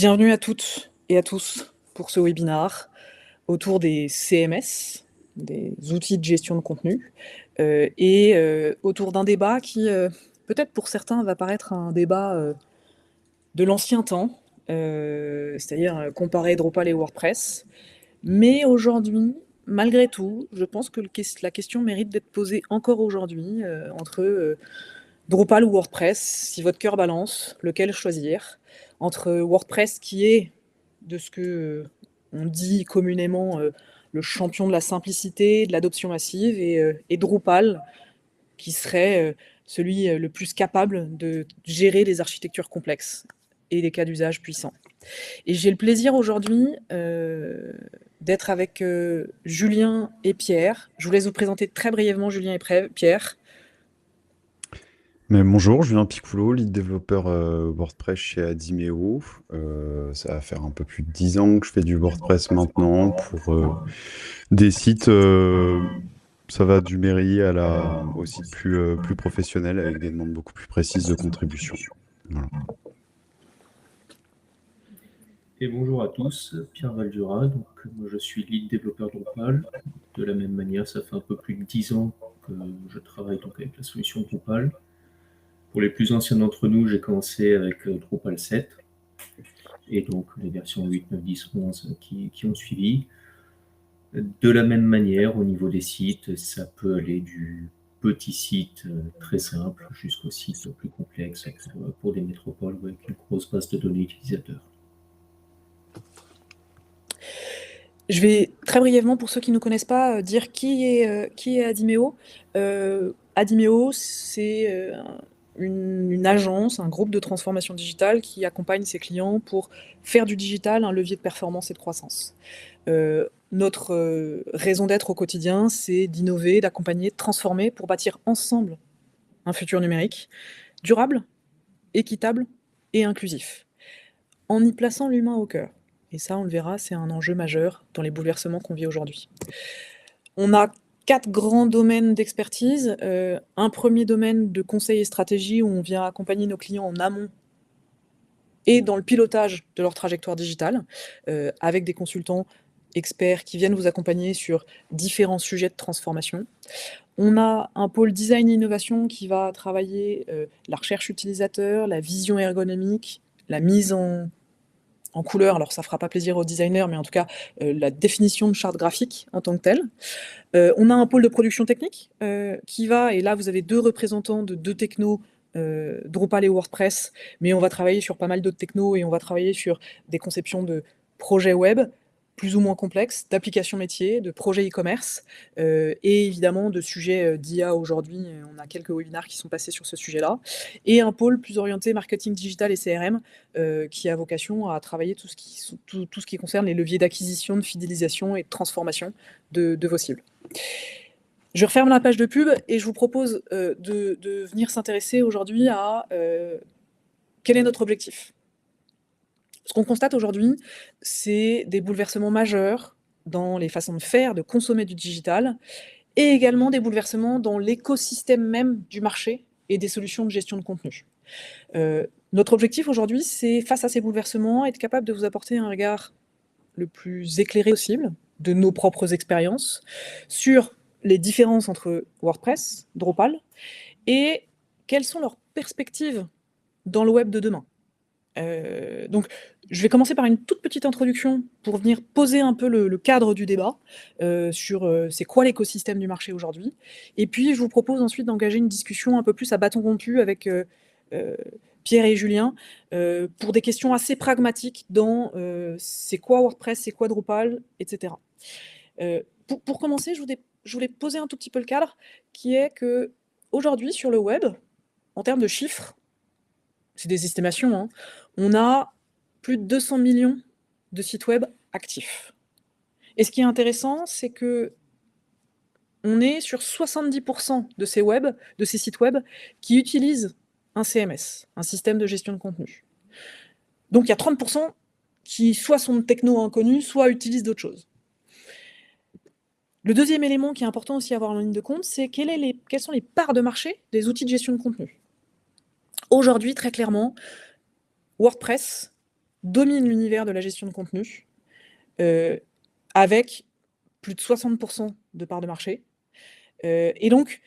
Bienvenue à toutes et à tous pour ce webinaire autour des CMS, des outils de gestion de contenu, autour d'un débat qui, peut-être pour certains, va paraître un débat de l'ancien temps, c'est-à-dire comparer Drupal et WordPress. Mais aujourd'hui, malgré tout, je pense que la question mérite d'être posée encore aujourd'hui entre Drupal ou WordPress, si votre cœur balance, lequel choisir? Entre WordPress qui est, de ce que on dit communément, le champion de la simplicité, de l'adoption massive, et Drupal qui serait celui le plus capable de gérer des architectures complexes et des cas d'usage puissants. Et j'ai le plaisir aujourd'hui d'être avec Julien et Pierre. Je vous laisse vous présenter très brièvement Julien et Pierre. Mais bonjour, Julien Picoulot, lead développeur WordPress chez Adimeo. Ça va faire un peu plus de 10 ans que je fais du WordPress maintenant pour des sites, ça va du mairie au site plus professionnel avec des demandes beaucoup plus précises de contribution. Voilà. Et bonjour à tous, Pierre Valdura, donc moi je suis lead développeur Drupal. De la même manière, ça fait un peu plus de 10 ans que je travaille donc avec la solution Drupal. Pour les plus anciens d'entre nous, j'ai commencé avec Drupal 7 et donc les versions 8, 9, 10, 11 qui ont suivi. De la même manière, au niveau des sites, ça peut aller du petit site très simple jusqu'au site plus complexe pour des métropoles ou avec une grosse base de données utilisateurs. Je vais très brièvement, pour ceux qui ne connaissent pas, dire qui est Adimeo. Adimeo, c'est une agence, un groupe de transformation digitale qui accompagne ses clients pour faire du digital un levier de performance et de croissance. Notre raison d'être au quotidien, c'est d'innover, d'accompagner, de transformer pour bâtir ensemble un futur numérique durable, équitable et inclusif, en y plaçant l'humain au cœur. Et ça, on le verra, c'est un enjeu majeur dans les bouleversements qu'on vit aujourd'hui. On a 4 grands domaines d'expertise. Un premier domaine de conseil et stratégie où on vient accompagner nos clients en amont et dans le pilotage de leur trajectoire digitale, avec des consultants experts qui viennent vous accompagner sur différents sujets de transformation. On a un pôle design et innovation qui va travailler la recherche utilisateur, la vision ergonomique, la mise en couleur, alors ça fera pas plaisir aux designers, mais en tout cas, la définition de charte graphique en tant que telle. On a un pôle de production technique qui va, et là vous avez 2 représentants de 2 technos, Drupal et WordPress, mais on va travailler sur pas mal d'autres technos et on va travailler sur des conceptions de projets web, plus ou moins complexes, d'applications métiers, de projets e-commerce, et évidemment de sujets d'IA aujourd'hui. On a quelques webinaires qui sont passés sur ce sujet-là. Et un pôle plus orienté marketing digital et CRM, qui a vocation à travailler tout ce qui concerne les leviers d'acquisition, de fidélisation et de transformation de vos cibles. Je referme la page de pub et je vous propose de venir s'intéresser aujourd'hui à quel est notre objectif. Ce qu'on constate aujourd'hui, c'est des bouleversements majeurs dans les façons de faire, de consommer du digital, et également des bouleversements dans l'écosystème même du marché et des solutions de gestion de contenu. Notre objectif aujourd'hui, c'est, face à ces bouleversements, être capable de vous apporter un regard le plus éclairé possible de nos propres expériences sur les différences entre WordPress, Drupal, et quelles sont leurs perspectives dans le web de demain. Donc, je vais commencer par une toute petite introduction pour venir poser un peu le cadre du débat sur c'est quoi l'écosystème du marché aujourd'hui. Et puis, je vous propose ensuite d'engager une discussion un peu plus à bâton rompu avec Pierre et Julien pour des questions assez pragmatiques dans c'est quoi WordPress, c'est quoi Drupal, etc. Pour commencer, je voulais poser un tout petit peu le cadre qui est que aujourd'hui sur le web, en termes de chiffres, c'est des estimations, hein, on a plus de 200 millions de sites web actifs. Et ce qui est intéressant, c'est que on est sur 70% de ces sites web qui utilisent un CMS, un système de gestion de contenu. Donc il y a 30% qui soit sont techno inconnus, soit utilisent d'autres choses. Le deuxième élément qui est important aussi à avoir en ligne de compte, c'est quelles sont les parts de marché des outils de gestion de contenu. Aujourd'hui, très clairement, WordPress domine l'univers de la gestion de contenu, avec plus de 60% de parts de marché. Et donc,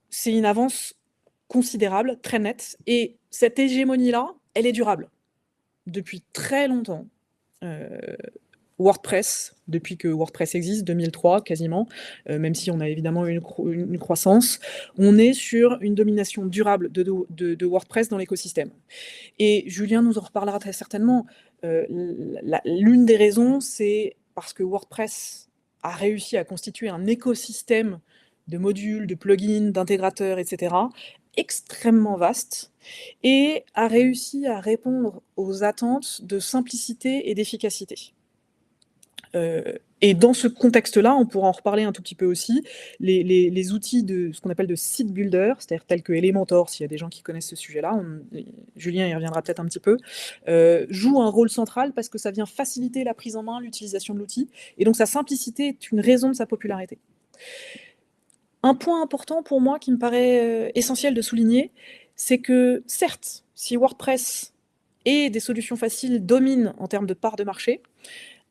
c'est une avance considérable, très nette. Et cette hégémonie-là, elle est durable. Depuis très longtemps, WordPress, depuis que WordPress existe, 2003 quasiment, même si on a évidemment eu une croissance, on est sur une domination durable de WordPress dans l'écosystème. Et Julien nous en reparlera très certainement. L'une des raisons, c'est parce que WordPress a réussi à constituer un écosystème de modules, de plugins, d'intégrateurs, etc., extrêmement vaste, et a réussi à répondre aux attentes de simplicité et d'efficacité. Et dans ce contexte-là, on pourra en reparler un tout petit peu aussi, les outils de ce qu'on appelle de site builder, c'est-à-dire tels que Elementor, s'il y a des gens qui connaissent ce sujet-là, Julien y reviendra peut-être un petit peu, jouent un rôle central parce que ça vient faciliter la prise en main, l'utilisation de l'outil, et donc sa simplicité est une raison de sa popularité. Un point important pour moi qui me paraît essentiel de souligner, c'est que certes, si WordPress et des solutions faciles dominent en termes de part de marché,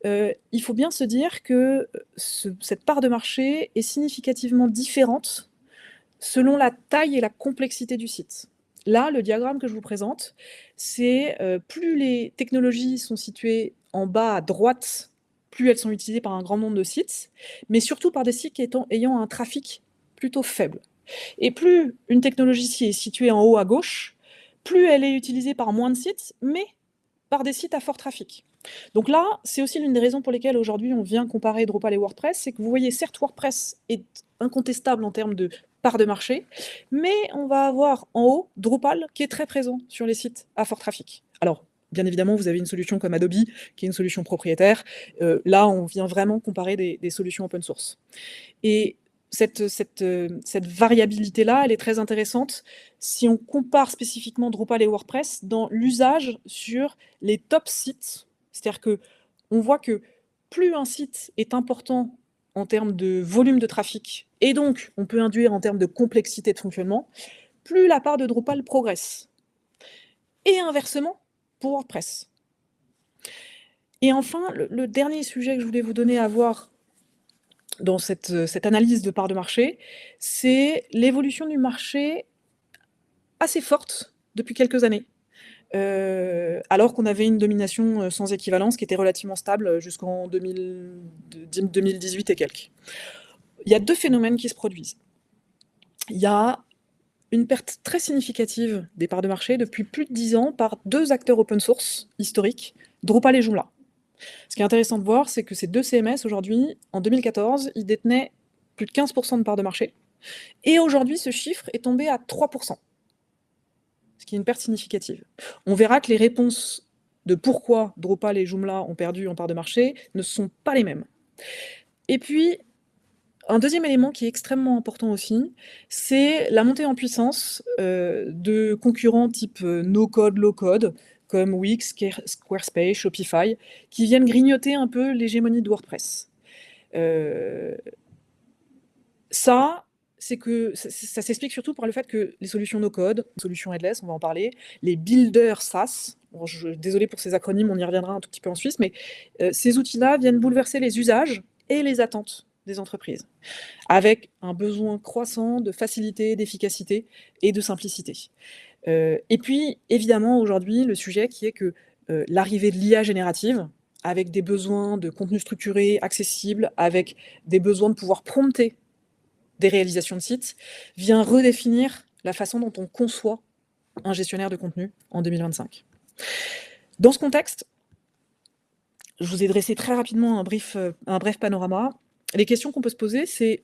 il faut bien se dire que cette part de marché est significativement différente selon la taille et la complexité du site. Là, le diagramme que je vous présente, c'est plus les technologies sont situées en bas à droite, plus elles sont utilisées par un grand nombre de sites, mais surtout par des sites ayant un trafic plutôt faible. Et plus une technologie est située en haut à gauche, plus elle est utilisée par moins de sites, mais par des sites à fort trafic. Donc là, c'est aussi l'une des raisons pour lesquelles aujourd'hui on vient comparer Drupal et WordPress, c'est que vous voyez, certes, WordPress est incontestable en termes de part de marché, mais on va avoir en haut Drupal qui est très présent sur les sites à fort trafic. Alors, bien évidemment, vous avez une solution comme Adobe, qui est une solution propriétaire. Là, on vient vraiment comparer des solutions open source. Et cette variabilité-là, elle est très intéressante si on compare spécifiquement Drupal et WordPress dans l'usage sur les top sites. C'est-à-dire qu'on voit que plus un site est important en termes de volume de trafic, et donc on peut induire en termes de complexité de fonctionnement, plus la part de Drupal progresse. Et inversement pour WordPress. Et enfin, le dernier sujet que je voulais vous donner à voir dans cette analyse de part de marché, c'est l'évolution du marché assez forte depuis quelques années. Alors qu'on avait une domination sans équivalence qui était relativement stable jusqu'en 2018 et quelques. Il y a deux phénomènes qui se produisent. Il y a une perte très significative des parts de marché depuis plus de 10 ans par deux acteurs open source historiques, Drupal et Joomla. Ce qui est intéressant de voir, c'est que ces deux CMS, aujourd'hui, en 2014, ils détenaient plus de 15% de parts de marché. Et aujourd'hui, ce chiffre est tombé à 3%. Ce qui est une perte significative. On verra que les réponses de pourquoi Drupal et Joomla ont perdu en part de marché ne sont pas les mêmes. Et puis, un deuxième élément qui est extrêmement important aussi, c'est la montée en puissance de concurrents type no-code, low-code, comme Wix, Squarespace, Shopify, qui viennent grignoter un peu l'hégémonie de WordPress. Ça s'explique surtout par le fait que les solutions no-code, les solutions headless, on va en parler, les builders SaaS, désolé pour ces acronymes, on y reviendra un tout petit peu en Suisse, mais ces outils-là viennent bouleverser les usages et les attentes des entreprises, avec un besoin croissant de facilité, d'efficacité et de simplicité. Et puis, évidemment, aujourd'hui, le sujet qui est que l'arrivée de l'IA générative, avec des besoins de contenu structuré, accessible, avec des besoins de pouvoir prompter des réalisations de sites, vient redéfinir la façon dont on conçoit un gestionnaire de contenu en 2025. Dans ce contexte, je vous ai dressé très rapidement un bref panorama. Les questions qu'on peut se poser, c'est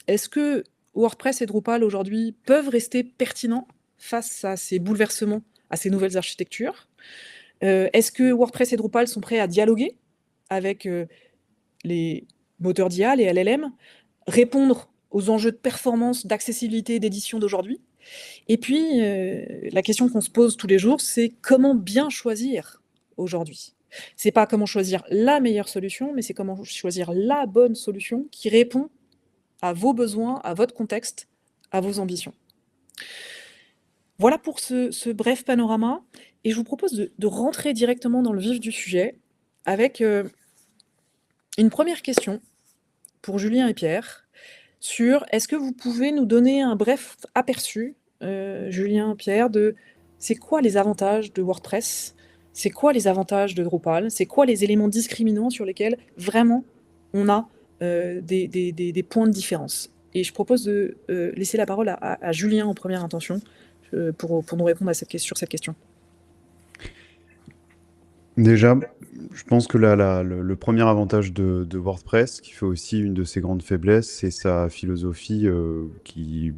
est-ce que WordPress et Drupal aujourd'hui peuvent rester pertinents face à ces bouleversements, à ces nouvelles architectures? Est-ce que WordPress et Drupal sont prêts à dialoguer avec les moteurs d'IA, les LLM, répondre aux enjeux de performance, d'accessibilité et d'édition d'aujourd'hui? Et puis, la question qu'on se pose tous les jours, c'est comment bien choisir aujourd'hui? C'est pas comment choisir la meilleure solution, mais c'est comment choisir la bonne solution qui répond à vos besoins, à votre contexte, à vos ambitions. Voilà pour ce bref panorama. Et je vous propose de rentrer directement dans le vif du sujet avec une première question pour Julien et Pierre sur est-ce que vous pouvez nous donner un bref aperçu, Julien, Pierre, de c'est quoi les avantages de WordPress? C'est quoi les avantages de Drupal? C'est quoi les éléments discriminants sur lesquels vraiment on a des points de différence? Et je propose de laisser la parole à Julien en première intention pour nous répondre sur cette question. Déjà, je pense que le premier avantage de WordPress, qui fait aussi une de ses grandes faiblesses, c'est sa philosophie qu'il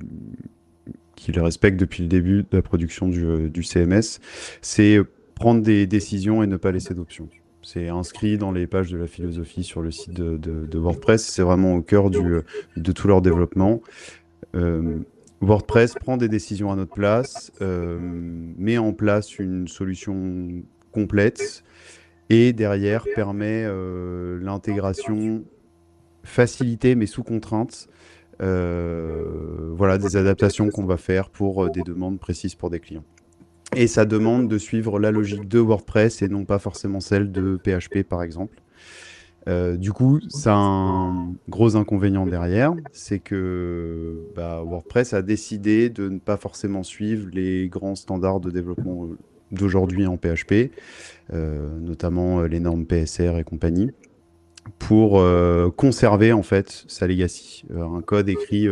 respecte depuis le début de la production du CMS. C'est prendre des décisions et ne pas laisser d'options. C'est inscrit dans les pages de la philosophie sur le site de WordPress. C'est vraiment au cœur de tout leur développement. WordPress prend des décisions à notre place, met en place une solution complète et derrière permet l'intégration facilitée mais sous contrainte. Voilà, des adaptations qu'on va faire pour des demandes précises pour des clients. Et ça demande de suivre la logique de WordPress et non pas forcément celle de PHP par exemple. Du coup, ça a un gros inconvénient derrière, c'est que WordPress a décidé de ne pas forcément suivre les grands standards de développement d'aujourd'hui en PHP, notamment les normes PSR et compagnie, pour conserver en fait sa legacy. Un code écrit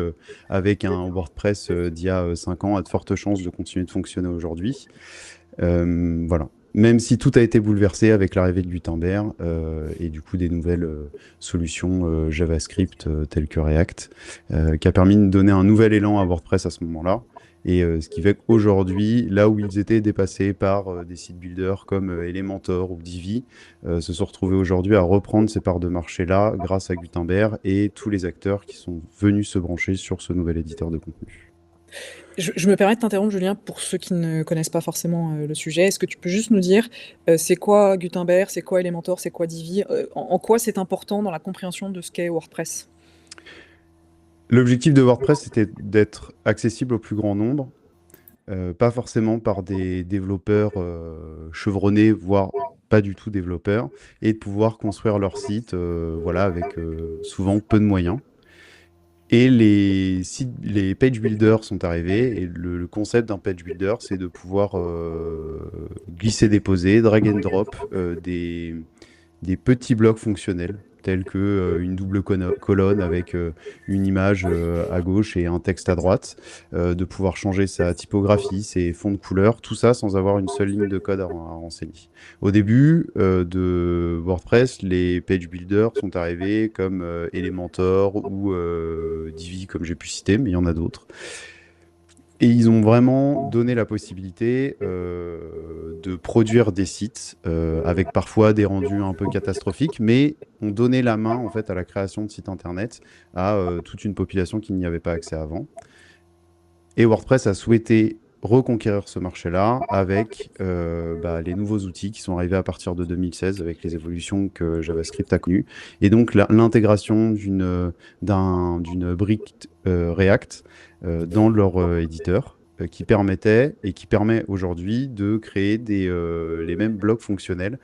avec un WordPress d'il y a 5 ans a de fortes chances de continuer de fonctionner aujourd'hui. Voilà. Même si tout a été bouleversé avec l'arrivée de Gutenberg et du coup des nouvelles solutions JavaScript telles que React, qui a permis de donner un nouvel élan à WordPress à ce moment-là. Et ce qui fait qu'aujourd'hui, là où ils étaient dépassés par des sites builders comme Elementor ou Divi, se sont retrouvés aujourd'hui à reprendre ces parts de marché-là grâce à Gutenberg et tous les acteurs qui sont venus se brancher sur ce nouvel éditeur de contenu. Je me permets de t'interrompre, Julien, pour ceux qui ne connaissent pas forcément le sujet. Est-ce que tu peux juste nous dire c'est quoi Gutenberg, c'est quoi Elementor, c'est quoi Divi, en quoi c'est important dans la compréhension de ce qu'est WordPress? L'objectif de WordPress, c'était d'être accessible au plus grand nombre, pas forcément par des développeurs chevronnés, voire pas du tout développeurs, et de pouvoir construire leur site voilà, avec souvent peu de moyens. Et les page builders sont arrivés, et le concept d'un page builder, c'est de pouvoir glisser, déposer, drag and drop des petits blocs fonctionnels, tels que une double colonne avec une image à gauche et un texte à droite, de pouvoir changer sa typographie, ses fonds de couleurs, tout ça sans avoir une seule ligne de code à renseigner. Au début de WordPress, les page builders sont arrivés comme Elementor ou Divi, comme j'ai pu citer, mais il y en a d'autres. Et ils ont vraiment donné la possibilité de produire des sites avec parfois des rendus un peu catastrophiques, mais ont donné la main en fait à la création de sites internet à toute une population qui n'y avait pas accès avant. Et WordPress a souhaité reconquérir ce marché-là avec les nouveaux outils qui sont arrivés à partir de 2016 avec les évolutions que JavaScript a connues. Et donc l'intégration d'une brique React dans leur éditeur qui permettait et qui permet aujourd'hui de créer les mêmes blocs fonctionnels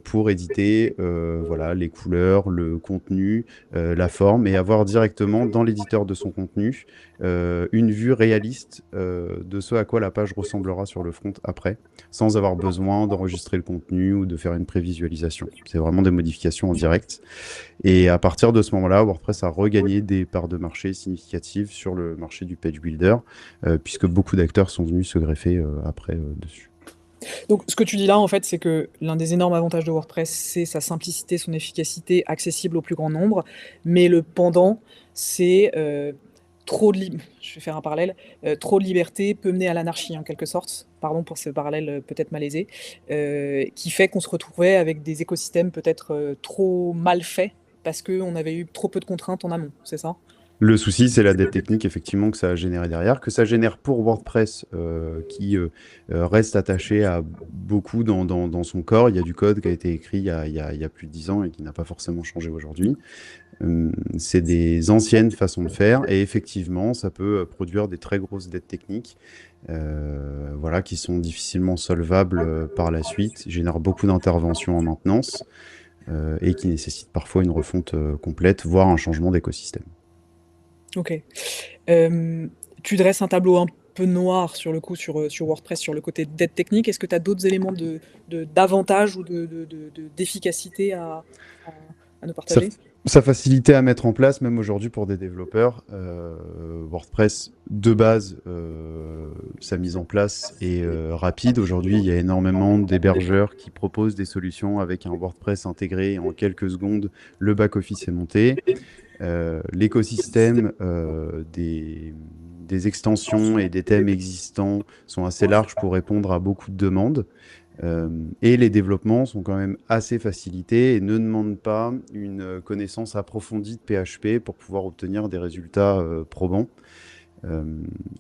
pour éditer voilà, les couleurs, le contenu, la forme, et avoir directement dans l'éditeur de son contenu une vue réaliste de ce à quoi la page ressemblera sur le front après, sans avoir besoin d'enregistrer le contenu ou de faire une prévisualisation. C'est vraiment des modifications en direct. Et à partir de ce moment-là, WordPress a regagné des parts de marché significatives sur le marché du page builder, puisque beaucoup d'acteurs sont venus se greffer après dessus. Donc, ce que tu dis là, en fait, c'est que l'un des énormes avantages de WordPress, c'est sa simplicité, son efficacité, accessible au plus grand nombre. Mais le pendant, c'est je vais faire un parallèle, trop de liberté peut mener à l'anarchie, en quelque sorte. Pardon pour ce parallèle peut-être malaisé, qui fait qu'on se retrouvait avec des écosystèmes peut-être trop mal faits parce qu'on avait eu trop peu de contraintes en amont, c'est ça? Le souci, c'est la dette technique, effectivement, que ça a généré derrière, que ça génère pour WordPress, qui reste attaché à beaucoup dans son corps. Il y a du code qui a été écrit il y a plus de 10 ans et qui n'a pas forcément changé aujourd'hui. C'est des anciennes façons de faire et effectivement, ça peut produire des très grosses dettes techniques voilà, qui sont difficilement solvables par la suite, génèrent beaucoup d'interventions en maintenance et qui nécessitent parfois une refonte complète, voire un changement d'écosystème. OK. Tu dresses un tableau un peu noir sur le coup sur WordPress, sur le côté dette technique. Est-ce que tu as d'autres éléments d'avantage ou d'efficacité à à nous Sa, partager? sa facilité à mettre en place, même aujourd'hui pour des développeurs, WordPress de base, sa mise en place est rapide. Aujourd'hui, il y a énormément d'hébergeurs qui proposent des solutions avec un WordPress intégré. En quelques secondes, le back-office est monté. L'écosystème des extensions et des thèmes existants sont assez larges pour répondre à beaucoup de demandes. Et les développements sont quand même assez facilités et ne demandent pas une connaissance approfondie de PHP pour pouvoir obtenir des résultats probants.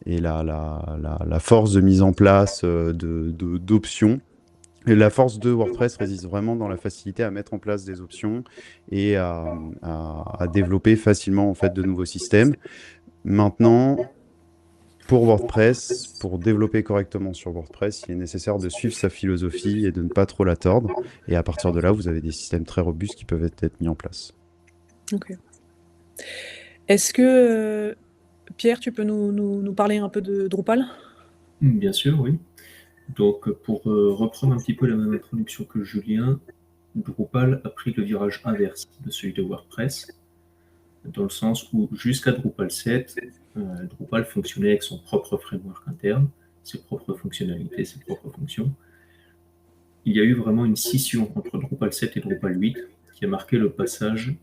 Et la force de mise en place d'options, et la force de WordPress réside vraiment dans la facilité à mettre en place des options et à développer facilement en fait, de nouveaux systèmes. Maintenant, pour WordPress, pour développer correctement sur WordPress, il est nécessaire de suivre sa philosophie et de ne pas trop la tordre. Et à partir de là, vous avez des systèmes très robustes qui peuvent être mis en place. OK. Est-ce que, Pierre, tu peux nous parler un peu de Drupal? Bien sûr, oui. Donc, pour reprendre un petit peu la même introduction que Julien, Drupal a pris le virage inverse de celui de WordPress, dans le sens où jusqu'à Drupal 7, Drupal fonctionnait avec son propre framework interne, ses propres fonctionnalités, ses propres fonctions. Il y a eu vraiment une scission entre Drupal 7 et Drupal 8 qui a marqué le passage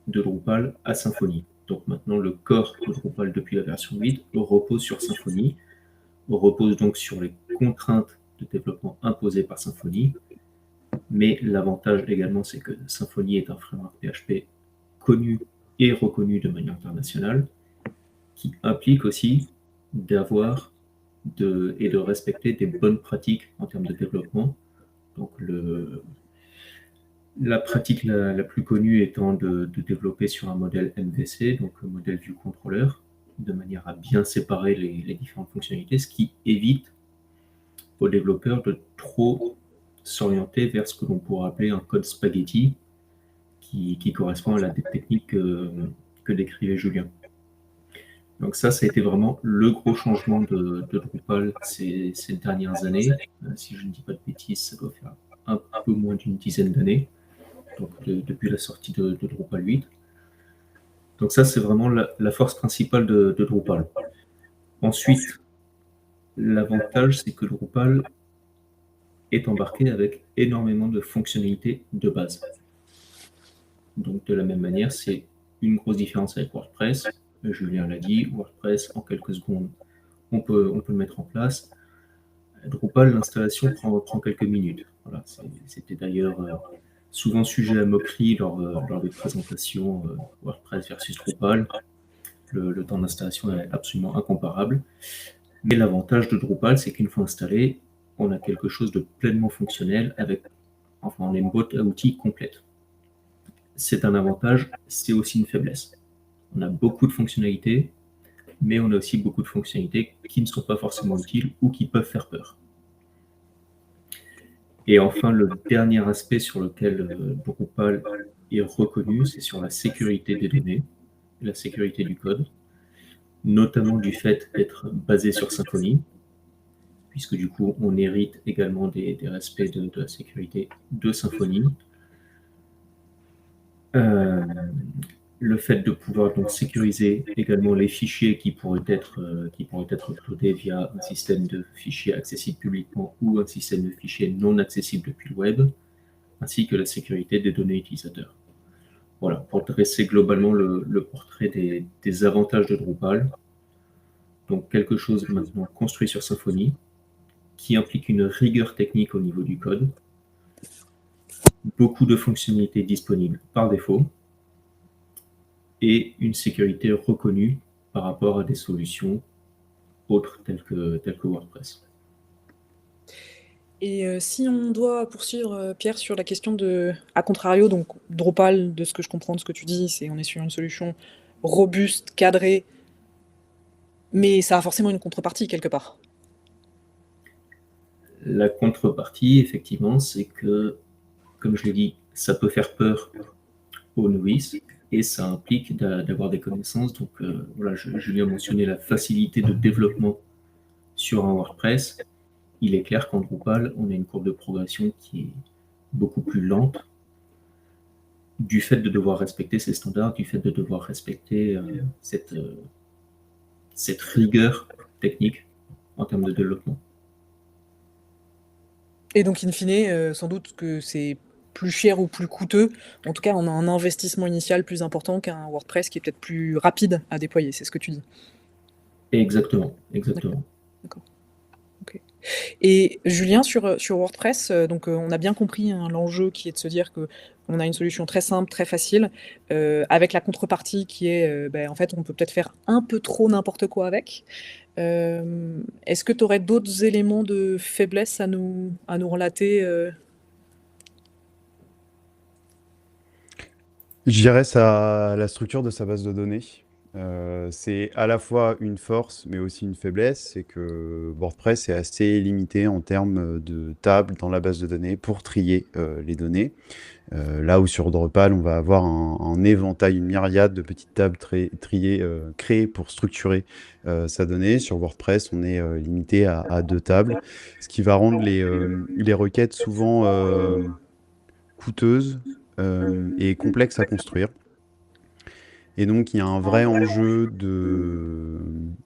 de Drupal à Symfony. Donc maintenant, le corps de Drupal depuis la version 8 repose sur Symfony, repose donc sur les contraintes de développement imposées par Symfony. Mais l'avantage également, c'est que Symfony est un framework PHP connu et reconnu de manière internationale, qui implique aussi d'avoir et de respecter des bonnes pratiques en termes de développement. Donc la pratique la plus connue étant de développer sur un modèle MVC, donc un modèle view controller, de manière à bien séparer les différentes fonctionnalités, ce qui évite aux développeurs de trop s'orienter vers ce que l'on pourrait appeler un code spaghetti, qui correspond à la technique que décrivait Julien. Donc ça a été vraiment le gros changement de Drupal ces dernières années. Si je ne dis pas de bêtises, ça doit faire un peu moins d'une dizaine d'années, donc depuis la sortie de Drupal 8. Donc ça, c'est vraiment la force principale de Drupal. Ensuite, l'avantage, c'est que Drupal est embarqué avec énormément de fonctionnalités de base. Donc de la même manière, c'est une grosse différence avec WordPress. Julien l'a dit, WordPress, en quelques secondes, on peut le mettre en place. Drupal, l'installation prend quelques minutes. Voilà, c'était d'ailleurs souvent sujet à moquerie lors des présentations WordPress versus Drupal. Le temps d'installation est absolument incomparable. Mais l'avantage de Drupal, c'est qu'une fois installé, on a quelque chose de pleinement fonctionnel on a une boîte à outils complète. C'est un avantage, c'est aussi une faiblesse. On a beaucoup de fonctionnalités, mais on a aussi beaucoup de fonctionnalités qui ne sont pas forcément utiles ou qui peuvent faire peur. Et enfin, le dernier aspect sur lequel Drupal est reconnu, c'est sur la sécurité des données, la sécurité du code, notamment du fait d'être basé sur Symfony, puisque du coup, on hérite également des aspects de la sécurité de Symfony. Le fait de pouvoir donc sécuriser également les fichiers qui pourraient être uploadés via un système de fichiers accessibles publiquement ou un système de fichiers non accessibles depuis le web, ainsi que la sécurité des données utilisateurs. Voilà, pour dresser globalement le portrait des avantages de Drupal. Donc quelque chose maintenant construit sur Symfony, qui implique une rigueur technique au niveau du code, beaucoup de fonctionnalités disponibles par défaut, et une sécurité reconnue par rapport à des solutions autres telles que WordPress. Et si on doit poursuivre, Pierre, sur la question de à contrario, donc Drupal, de ce que je comprends de ce que tu dis, c'est on est sur une solution robuste, cadrée, mais ça a forcément une contrepartie quelque part. La contrepartie, effectivement, c'est que, comme je l'ai dit, ça peut faire peur aux novices et ça implique d'avoir des connaissances. Donc voilà, Julien mentionnait la facilité de développement sur un WordPress. Il est clair qu'en Drupal, on a une courbe de progression qui est beaucoup plus lente du fait de devoir respecter ces standards, du fait de devoir respecter cette rigueur technique en termes de développement. Et donc in fine, sans doute que c'est plus cher ou plus coûteux. En tout cas, on a un investissement initial plus important qu'un WordPress qui est peut-être plus rapide à déployer, c'est ce que tu dis? Exactement, exactement. D'accord. OK. Et Julien, sur WordPress, donc on a bien compris, hein, l'enjeu qui est de se dire qu'on a une solution très simple, très facile, avec la contrepartie qui est, en fait, on peut peut-être faire un peu trop n'importe quoi avec. Est-ce que tu aurais d'autres éléments de faiblesse à nous relater? Je dirais la structure de sa base de données. C'est à la fois une force, mais aussi une faiblesse. C'est que WordPress est assez limité en termes de tables dans la base de données pour trier les données. Là où sur Drupal, on va avoir un éventail, une myriade de petites tables triées, créées pour structurer sa donnée. Sur WordPress, on est limité à 2 tables, ce qui va rendre les requêtes souvent coûteuses et complexes à construire. Et donc, il y a un vrai enjeu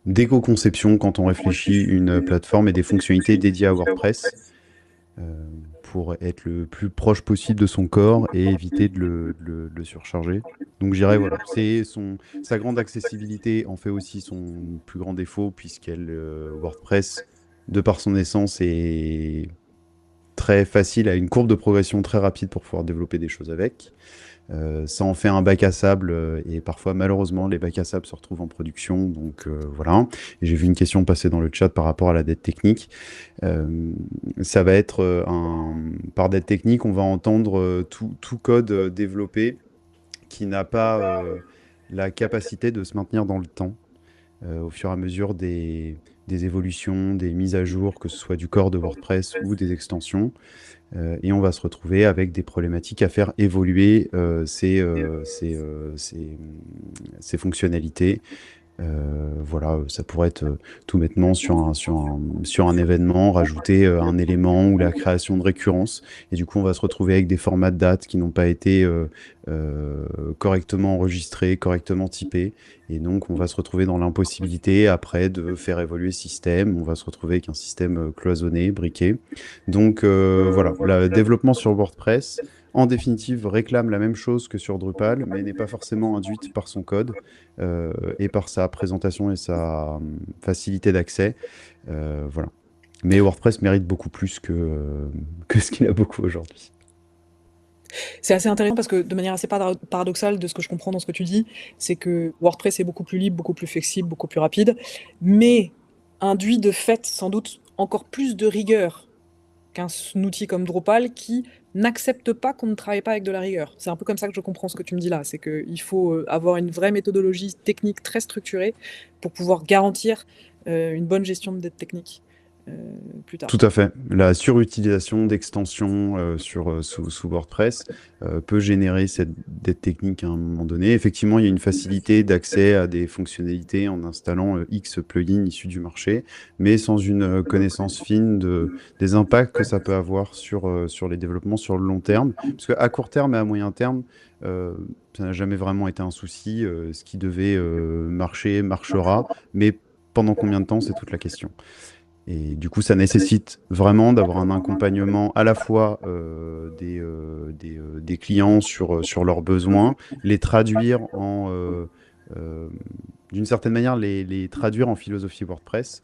d'éco-conception quand on réfléchit une plateforme et des fonctionnalités dédiées à WordPress pour être le plus proche possible de son corps et éviter de le surcharger. Donc, je dirais, voilà, sa grande accessibilité en fait aussi son plus grand défaut, WordPress, de par son essence, est très facile, a une courbe de progression très rapide pour pouvoir développer des choses avec. Ça en fait un bac à sable et parfois malheureusement les bacs à sable se retrouvent en production, donc voilà. Et j'ai vu une question passer dans le chat par rapport à la dette technique. Ça va être par dette technique, on va entendre tout code développé qui n'a pas la capacité de se maintenir dans le temps au fur et à mesure des évolutions, des mises à jour, que ce soit du corps de WordPress ou des extensions. Et on va se retrouver avec des problématiques à faire évoluer ces fonctionnalités. Voilà, ça pourrait être tout bêtement sur un événement, rajouter un élément ou la création de récurrence. Et du coup, on va se retrouver avec des formats de date qui n'ont pas été correctement enregistrés, correctement typés. Et donc, on va se retrouver dans l'impossibilité après de faire évoluer le système. On va se retrouver avec un système cloisonné, briqué. Donc, voilà, le développement sur WordPress, en définitive, réclame la même chose que sur Drupal, mais n'est pas forcément induite par son code et par sa présentation et sa facilité d'accès. Voilà. Mais WordPress mérite beaucoup plus que ce qu'il a beaucoup aujourd'hui. C'est assez intéressant parce que de manière assez paradoxale de ce que je comprends dans ce que tu dis, c'est que WordPress est beaucoup plus libre, beaucoup plus flexible, beaucoup plus rapide, mais induit de fait sans doute encore plus de rigueur qu'un outil comme Drupal qui n'accepte pas qu'on ne travaille pas avec de la rigueur. C'est un peu comme ça que je comprends ce que tu me dis là, c'est qu'il faut avoir une vraie méthodologie technique très structurée pour pouvoir garantir une bonne gestion de dette technique plus tard. Tout à fait. La surutilisation d'extensions sous WordPress peut générer cette dette technique à un moment donné. Effectivement, il y a une facilité d'accès à des fonctionnalités en installant X plugins issus du marché, mais sans une connaissance fine des impacts que ça peut avoir sur les développements sur le long terme. Parce qu'à court terme et à moyen terme, ça n'a jamais vraiment été un souci. Ce qui devait marcher, marchera. Mais pendant combien de temps, c'est toute la question. Et du coup, ça nécessite vraiment d'avoir un accompagnement à la fois des clients sur leurs besoins, les traduire d'une certaine manière, les traduire en philosophie WordPress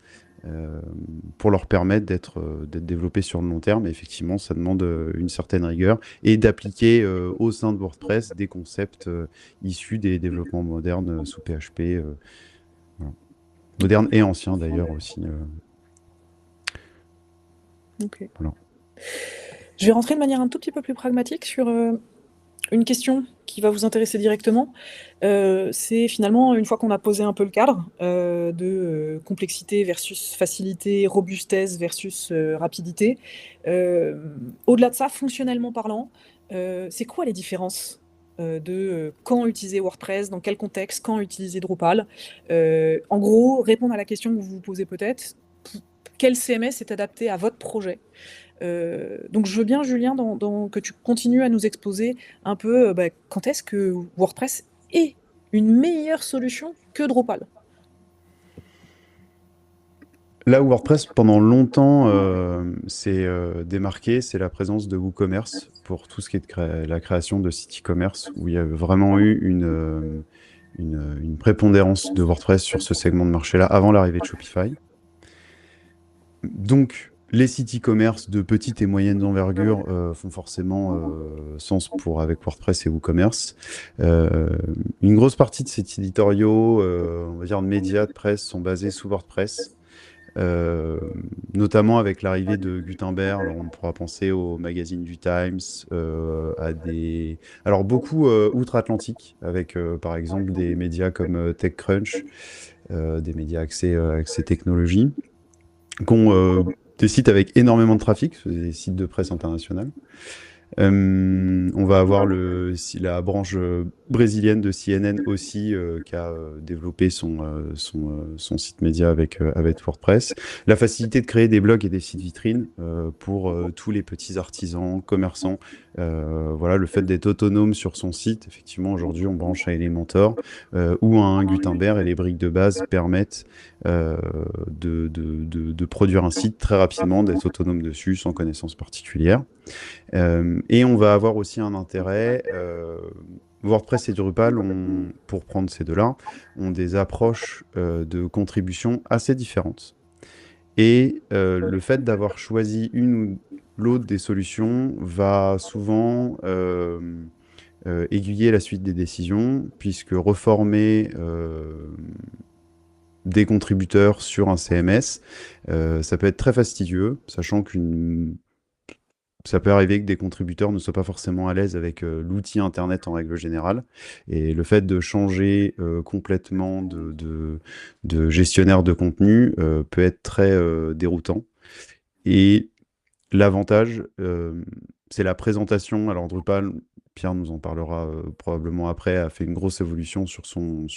pour leur permettre d'être développés sur le long terme. Et effectivement, ça demande une certaine rigueur et d'appliquer au sein de WordPress des concepts issus des développements modernes sous PHP, voilà. Modernes et anciens d'ailleurs aussi. Ok. Voilà. Je vais rentrer de manière un tout petit peu plus pragmatique sur une question qui va vous intéresser directement. C'est finalement, une fois qu'on a posé un peu le cadre de complexité versus facilité, robustesse versus rapidité, au-delà de ça, fonctionnellement parlant, c'est quoi les différences de quand utiliser WordPress, dans quel contexte, quand utiliser Drupal? En gros, répondre à la question que vous vous posez peut-être, quel CMS est adapté à votre projet? Donc je veux bien, Julien, que tu continues à nous exposer un peu quand est-ce que WordPress est une meilleure solution que Drupal. Là où WordPress, pendant longtemps, s'est démarqué, c'est la présence de WooCommerce pour tout ce qui est la création de sites e-commerce, où il y a vraiment eu une prépondérance de WordPress sur ce segment de marché-là avant l'arrivée de Shopify. Donc, les sites e-commerce de petite et moyenne envergure font forcément sens avec WordPress et WooCommerce. Une grosse partie de ces éditoriaux, on va dire de médias, de presse, sont basés sous WordPress. Notamment avec l'arrivée de Gutenberg, alors on pourra penser au magazine du Times, alors beaucoup outre-Atlantique, avec par exemple des médias comme TechCrunch, des médias axés technologie, qui ont des sites avec énormément de trafic, des sites de presse internationale. On va avoir la branche brésilienne de CNN aussi qui a développé son site média avec WordPress. La facilité de créer des blogs et des sites vitrines pour tous les petits artisans, commerçants. Voilà, le fait d'être autonome sur son site. Effectivement, aujourd'hui, on branche à Elementor ou à un Gutenberg et les briques de base permettent de produire un site très rapidement, d'être autonome dessus sans connaissance particulière. Et on va avoir aussi un intérêt. WordPress et Drupal, pour prendre ces deux-là, ont des approches de contribution assez différentes. Et le fait d'avoir choisi une ou l'autre des solutions va souvent aiguiller la suite des décisions, puisque reformer des contributeurs sur un CMS, ça peut être très fastidieux, sachant ça peut arriver que des contributeurs ne soient pas forcément à l'aise avec l'outil Internet en règle générale. Et le fait de changer complètement de gestionnaire de contenu peut être très déroutant. Et l'avantage, c'est la présentation. Alors Drupal, Pierre nous en parlera probablement après, a fait une grosse évolution sur son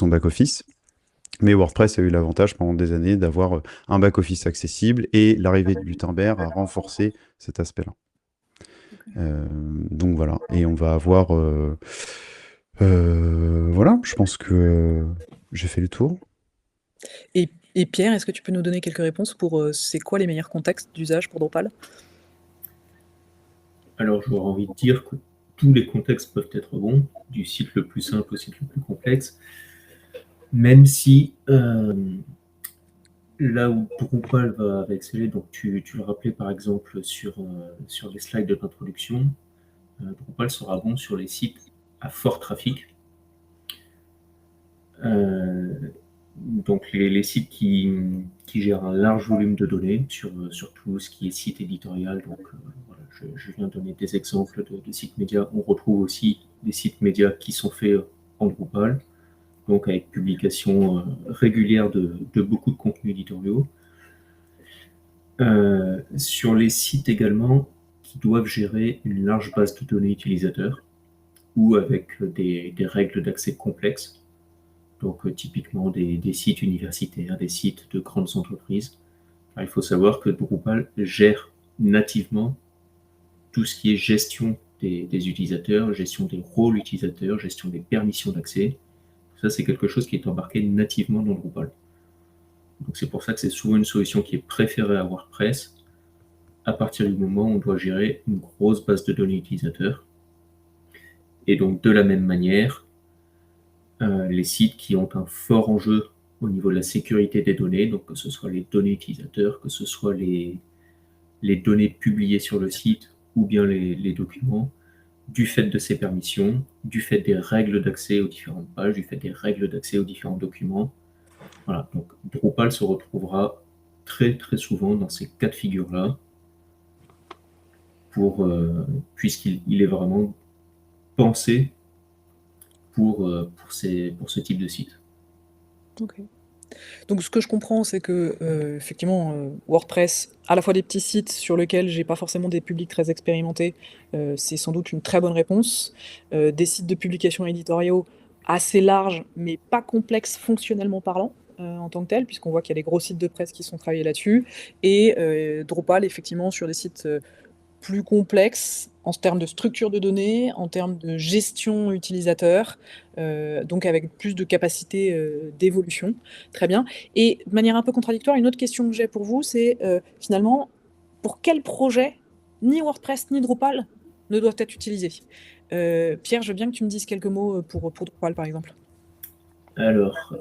back-office. Mais WordPress a eu l'avantage pendant des années d'avoir un back-office accessible et l'arrivée de Gutenberg a renforcé cet aspect-là. Donc voilà, et on va avoir... voilà, je pense que j'ai fait le tour. Et Pierre, est-ce que tu peux nous donner quelques réponses pour c'est quoi les meilleurs contextes d'usage pour Drupal? Alors j'aurais envie de dire que tous les contextes peuvent être bons, du site le plus simple au site le plus complexe, même si là où Drupal va exceller, donc tu le rappelais par exemple sur les slides de l'introduction, Drupal sera bon sur les sites à fort trafic. Donc les sites qui gèrent un large volume de données sur tout ce qui est site éditorial. Donc voilà, je viens de donner des exemples de sites médias. On retrouve aussi des sites médias qui sont faits en Drupal, donc avec publication régulière de beaucoup de contenus éditoriaux. Sur les sites également qui doivent gérer une large base de données utilisateurs ou avec des règles d'accès complexes. Donc typiquement des sites universitaires, des sites de grandes entreprises. Alors, il faut savoir que Drupal gère nativement tout ce qui est gestion des utilisateurs, gestion des rôles utilisateurs, gestion des permissions d'accès. Ça, c'est quelque chose qui est embarqué nativement dans Drupal. Donc c'est pour ça que c'est souvent une solution qui est préférée à WordPress à partir du moment où on doit gérer une grosse base de données utilisateurs. Et donc de la même manière, les sites qui ont un fort enjeu au niveau de la sécurité des données, donc que ce soit les données utilisateurs, que ce soit les données publiées sur le site ou bien les documents, du fait de ces permissions, du fait des règles d'accès aux différentes pages, du fait des règles d'accès aux différents documents. Voilà, donc Drupal se retrouvera très très souvent dans ces cas de figure-là, puisqu'il est vraiment pensé pour ce type de site. Ok. Donc ce que je comprends, c'est que effectivement, WordPress, à la fois des petits sites sur lesquels j'ai pas forcément des publics très expérimentés, c'est sans doute une très bonne réponse. Des sites de publication éditoriaux assez larges, mais pas complexes fonctionnellement parlant, en tant que tels, puisqu'on voit qu'il y a des gros sites de presse qui sont travaillés là-dessus. Et Drupal, effectivement, sur des sites plus complexe en termes de structure de données, en termes de gestion utilisateur, donc avec plus de capacité d'évolution. Très bien. Et de manière un peu contradictoire, une autre question que j'ai pour vous, c'est finalement, pour quel projet, ni WordPress ni Drupal ne doivent être utilisés? Pierre, je veux bien que tu me dises quelques mots pour Drupal, par exemple. Alors,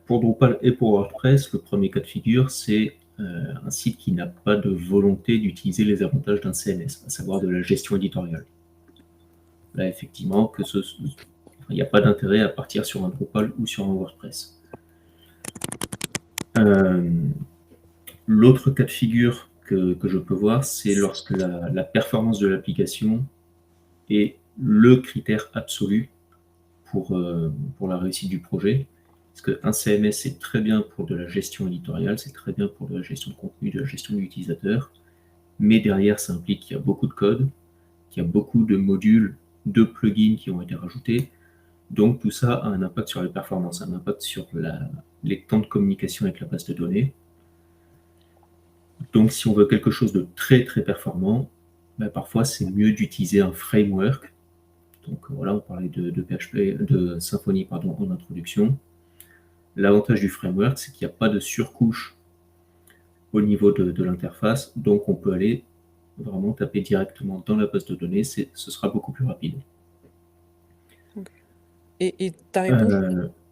pour Drupal et pour WordPress, le premier cas de figure, c'est un site qui n'a pas de volonté d'utiliser les avantages d'un CMS, à savoir de la gestion éditoriale. Là, effectivement, il n'y a pas d'intérêt à partir sur un Drupal ou sur un WordPress. L'autre cas de figure que je peux voir, c'est lorsque la performance de l'application est le critère absolu pour la réussite du projet. Parce qu'un CMS, c'est très bien pour de la gestion éditoriale, c'est très bien pour de la gestion de contenu, de la gestion de l'utilisateur, mais derrière, ça implique qu'il y a beaucoup de code, qu'il y a beaucoup de modules, de plugins qui ont été rajoutés. Donc tout ça a un impact sur les performances, un impact sur les temps de communication avec la base de données. Donc si on veut quelque chose de très très performant, ben, parfois c'est mieux d'utiliser un framework. Donc voilà, on parlait de Symfony en introduction. L'avantage du framework, c'est qu'il n'y a pas de surcouche au niveau de l'interface, donc on peut aller vraiment taper directement dans la base de données, ce sera beaucoup plus rapide. Et ta réponse?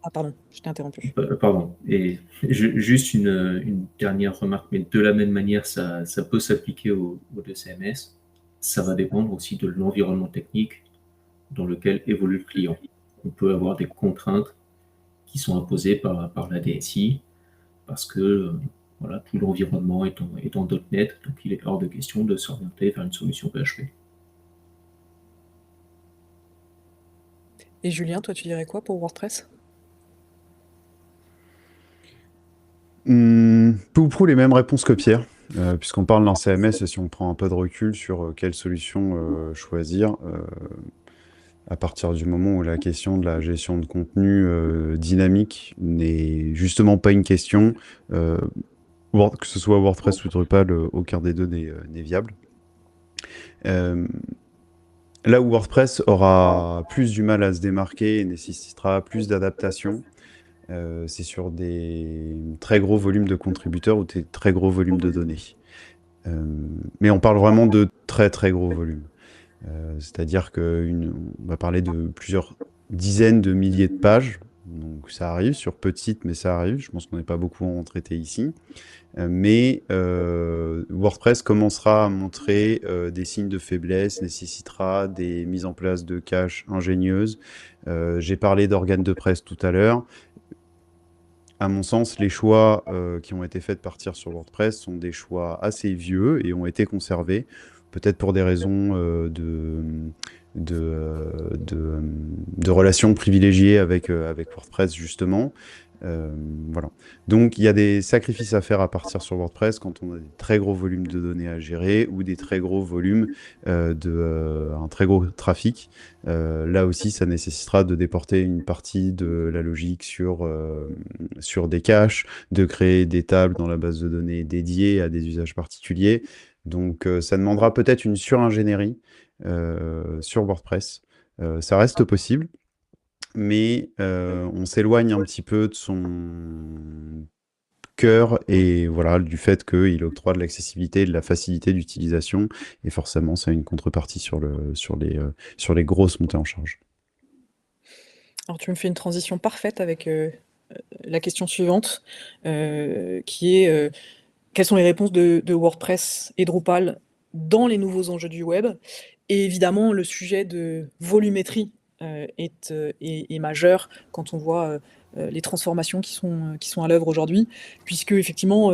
Ah pardon, je t'ai interrompu. Pardon. Et juste une dernière remarque, mais de la même manière, ça peut s'appliquer aux deux CMS. Ça va dépendre aussi de l'environnement technique dans lequel évolue le client. On peut avoir des contraintes qui sont imposées par la DSI parce que voilà, tout l'environnement est en .NET, donc il est hors de question de s'orienter vers une solution PHP. Et Julien, toi, tu dirais quoi pour WordPress? Peu ou prou les mêmes réponses que Pierre, puisqu'on parle d'un CMS et si on prend un peu de recul sur quelle solution choisir, à partir du moment où la question de la gestion de contenu dynamique n'est justement pas une question, que ce soit WordPress ou Drupal, aucun des deux n'est viable. Là où WordPress aura plus du mal à se démarquer et nécessitera plus d'adaptation, c'est sur des très gros volumes de contributeurs ou des très gros volumes de données. Mais on parle vraiment de très très gros volumes. C'est-à-dire qu'on va parler de plusieurs dizaines de milliers de pages. Donc ça arrive sur peu de sites, mais ça arrive. Je pense qu'on n'est pas beaucoup à en traiter ici. Mais WordPress commencera à montrer des signes de faiblesse, nécessitera des mises en place de caches ingénieuses. J'ai parlé d'organes de presse tout à l'heure. À mon sens, les choix qui ont été faits de partir sur WordPress sont des choix assez vieux et ont été conservés, peut-être pour des raisons de relations privilégiées avec WordPress, justement. Voilà. Donc, il y a des sacrifices à faire à partir sur WordPress quand on a des très gros volumes de données à gérer ou des très gros volumes un très gros trafic. Là aussi, ça nécessitera de déporter une partie de la logique sur des caches, de créer des tables dans la base de données dédiées à des usages particuliers. Donc, ça demandera peut-être une suringénierie sur WordPress. Ça reste possible, mais on s'éloigne un petit peu de son cœur et voilà, du fait qu'il octroie de l'accessibilité et de la facilité d'utilisation. Et forcément, ça a une contrepartie sur les grosses montées en charge. Alors tu me fais une transition parfaite avec la question suivante, qui est quelles sont les réponses de WordPress et Drupal dans les nouveaux enjeux du web? Et évidemment, le sujet de volumétrie est majeur quand on voit les transformations qui sont à l'œuvre aujourd'hui, puisque effectivement,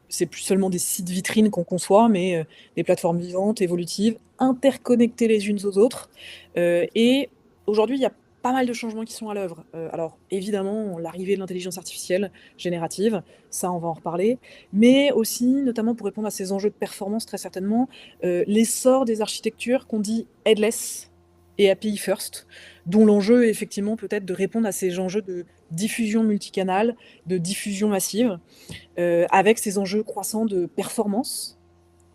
c'est plus seulement des sites vitrines qu'on conçoit, mais des plateformes vivantes, évolutives, interconnectées les unes aux autres. Et aujourd'hui, il y a pas mal de changements qui sont à l'œuvre. Alors évidemment, l'arrivée de l'intelligence artificielle générative, ça on va en reparler, mais aussi, notamment pour répondre à ces enjeux de performance très certainement, l'essor des architectures qu'on dit headless et API first, dont l'enjeu est effectivement peut-être de répondre à ces enjeux de diffusion multicanale, de diffusion massive, avec ces enjeux croissants de performance,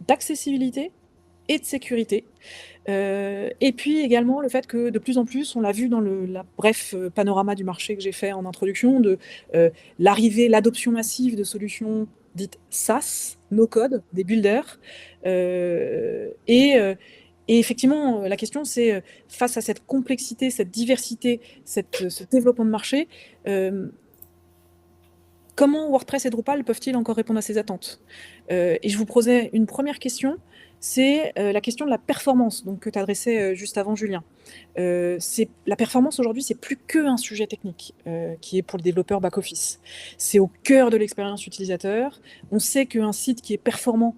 d'accessibilité et de sécurité. Et puis également le fait que de plus en plus, on l'a vu dans la bref panorama du marché que j'ai fait en introduction, de l'adoption massive de solutions dites SaaS, no code, des builders. Et effectivement, la question c'est, face à cette complexité, cette diversité, ce développement de marché, comment WordPress et Drupal peuvent-ils encore répondre à ces attentes? Et je vous posais une première question, c'est la question de la performance, donc que tu adressais juste avant, Julien. La performance aujourd'hui, c'est plus qu'un sujet technique qui est pour le développeur back-office. C'est au cœur de l'expérience utilisateur. On sait qu'un site qui est performant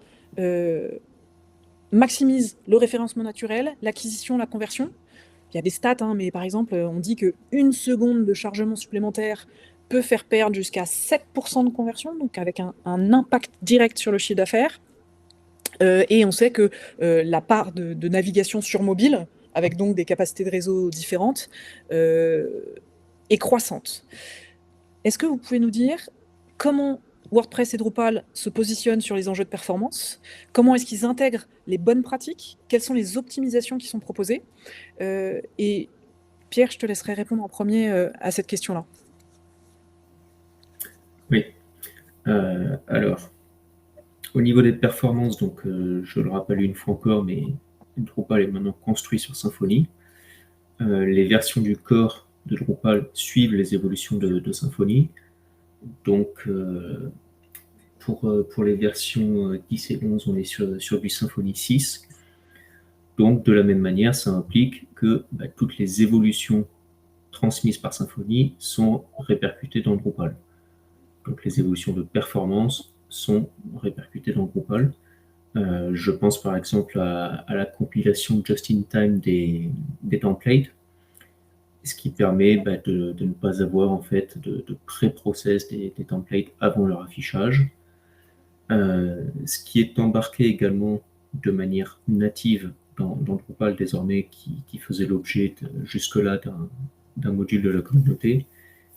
maximise le référencement naturel, l'acquisition, la conversion. Il y a des stats, hein, mais par exemple, on dit qu'une seconde de chargement supplémentaire peut faire perdre jusqu'à 7% de conversion, donc avec un impact direct sur le chiffre d'affaires. Et on sait que la part de navigation sur mobile, avec donc des capacités de réseau différentes, est croissante. Est-ce que vous pouvez nous dire comment WordPress et Drupal se positionnent sur les enjeux de performance? Comment est-ce qu'ils intègrent les bonnes pratiques? Quelles sont les optimisations qui sont proposées? Et Pierre, je te laisserai répondre en premier à cette question-là. Oui. Alors, au niveau des performances, donc je le rappelle une fois encore, mais Drupal est maintenant construit sur Symfony. Les versions du corps de Drupal suivent les évolutions de Symfony. Donc, pour les versions 10 et 11, on est sur du Symfony 6. Donc, de la même manière, ça implique que toutes les évolutions transmises par Symfony sont répercutées dans Drupal. Donc, les évolutions de performance sont répercutées dans Drupal. Je pense par exemple à la compilation just-in-time des templates, ce qui permet de ne pas avoir en fait de pré-process des templates avant leur affichage. Ce qui est embarqué également de manière native dans Drupal désormais, qui faisait l'objet jusque-là d'un module de la communauté,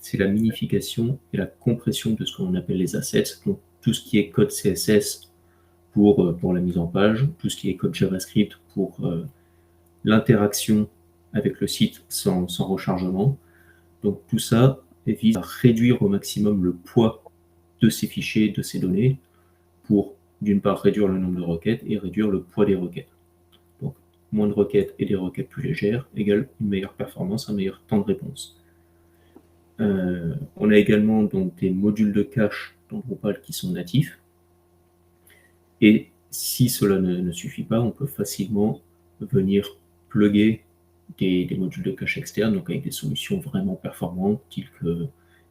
c'est la minification et la compression de ce qu'on appelle les assets, donc tout ce qui est code CSS pour la mise en page, tout ce qui est code JavaScript pour l'interaction avec le site sans rechargement. Donc tout ça vise à réduire au maximum le poids de ces fichiers, de ces données, pour d'une part réduire le nombre de requêtes et réduire le poids des requêtes. Donc moins de requêtes et des requêtes plus légères égale une meilleure performance, un meilleur temps de réponse. On a également donc des modules de cache dans Drupal qui sont natifs. Et si cela ne suffit pas, on peut facilement venir plugger des modules de cache externes, donc avec des solutions vraiment performantes,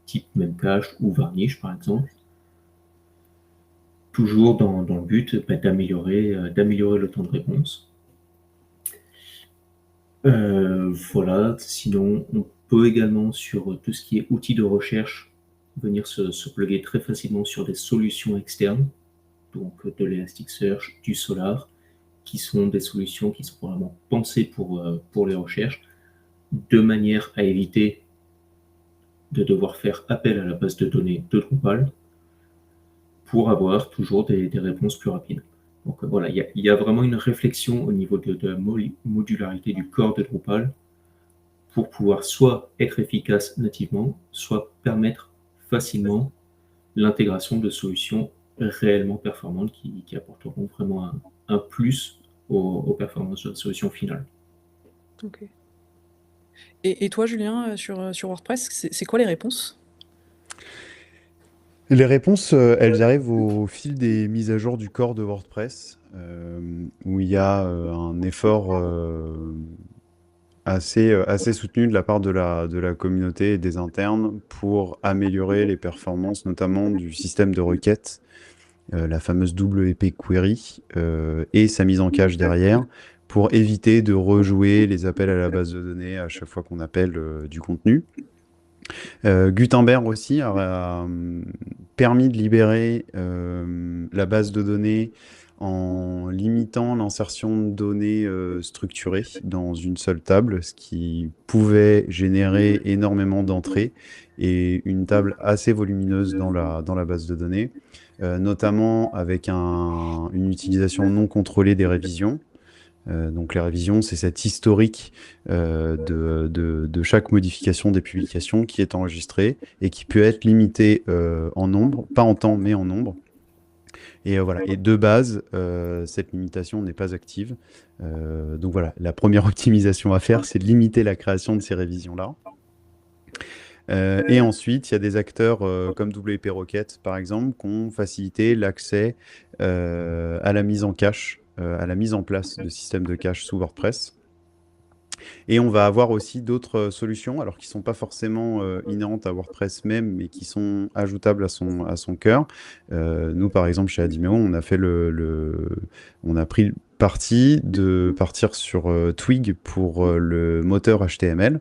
type Memcache ou Varnish par exemple, toujours dans le but d'améliorer le temps de réponse. Voilà, sinon on peut également sur tout ce qui est outils de recherche venir se plugger très facilement sur des solutions externes, donc de l'Elasticsearch, du Solr, qui sont des solutions qui sont vraiment pensées pour les recherches, de manière à éviter de devoir faire appel à la base de données de Drupal pour avoir toujours des réponses plus rapides. Donc voilà, il y a vraiment une réflexion au niveau de la modularité du corps de Drupal pour pouvoir soit être efficace nativement, soit permettre facilement l'intégration de solutions réellement performantes qui apporteront vraiment un plus aux performances de la solution finale. Ok. Et toi, Julien, sur WordPress, c'est quoi les réponses? Les réponses, elles arrivent au fil des mises à jour du corps de WordPress, où il y a un effort assez soutenu de la part de la communauté et des internes pour améliorer les performances, notamment du système de requête, la fameuse WP Query, et sa mise en cache derrière, pour éviter de rejouer les appels à la base de données à chaque fois qu'on appelle du contenu. Gutenberg aussi a permis de libérer la base de données en limitant l'insertion de données structurées dans une seule table, ce qui pouvait générer énormément d'entrées et une table assez volumineuse dans la base de données, notamment avec une utilisation non contrôlée des révisions. Donc les révisions, c'est cet historique de chaque modification des publications qui est enregistrée et qui peut être limité en nombre, pas en temps, mais en nombre. Et voilà. Et de base, cette limitation n'est pas active. Donc voilà, la première optimisation à faire, c'est de limiter la création de ces révisions-là. Et ensuite, il y a des acteurs comme WP Rocket, par exemple, qui ont facilité l'accès à la mise en cache, à la mise en place de systèmes de cache sous WordPress. Et on va avoir aussi d'autres solutions, alors qui ne sont pas forcément inhérentes à WordPress même, mais qui sont ajoutables à son cœur. Nous, par exemple, chez Adimeo, on a fait on a pris le parti de partir sur Twig pour le moteur HTML.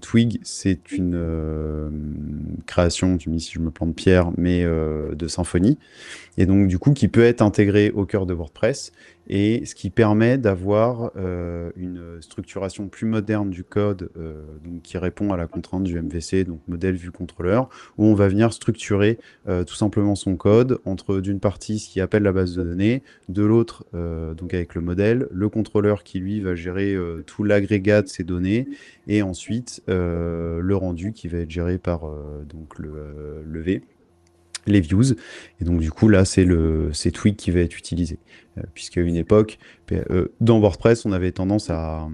Twig, c'est une création, tu me dis si je me plante Pierre, mais de Symfony. Et donc, du coup, qui peut être intégré au cœur de WordPress, et ce qui permet d'avoir une structuration plus moderne du code, donc qui répond à la contrainte du MVC, donc modèle vue contrôleur, où on va venir structurer tout simplement son code entre d'une partie ce qui appelle la base de données, de l'autre, donc avec le modèle, le contrôleur qui lui va gérer tout l'agrégat de ces données, et ensuite le rendu qui va être géré par donc le V, les views. Et donc du coup là c'est Twig qui va être utilisé, puisqu'à une époque dans WordPress on avait tendance à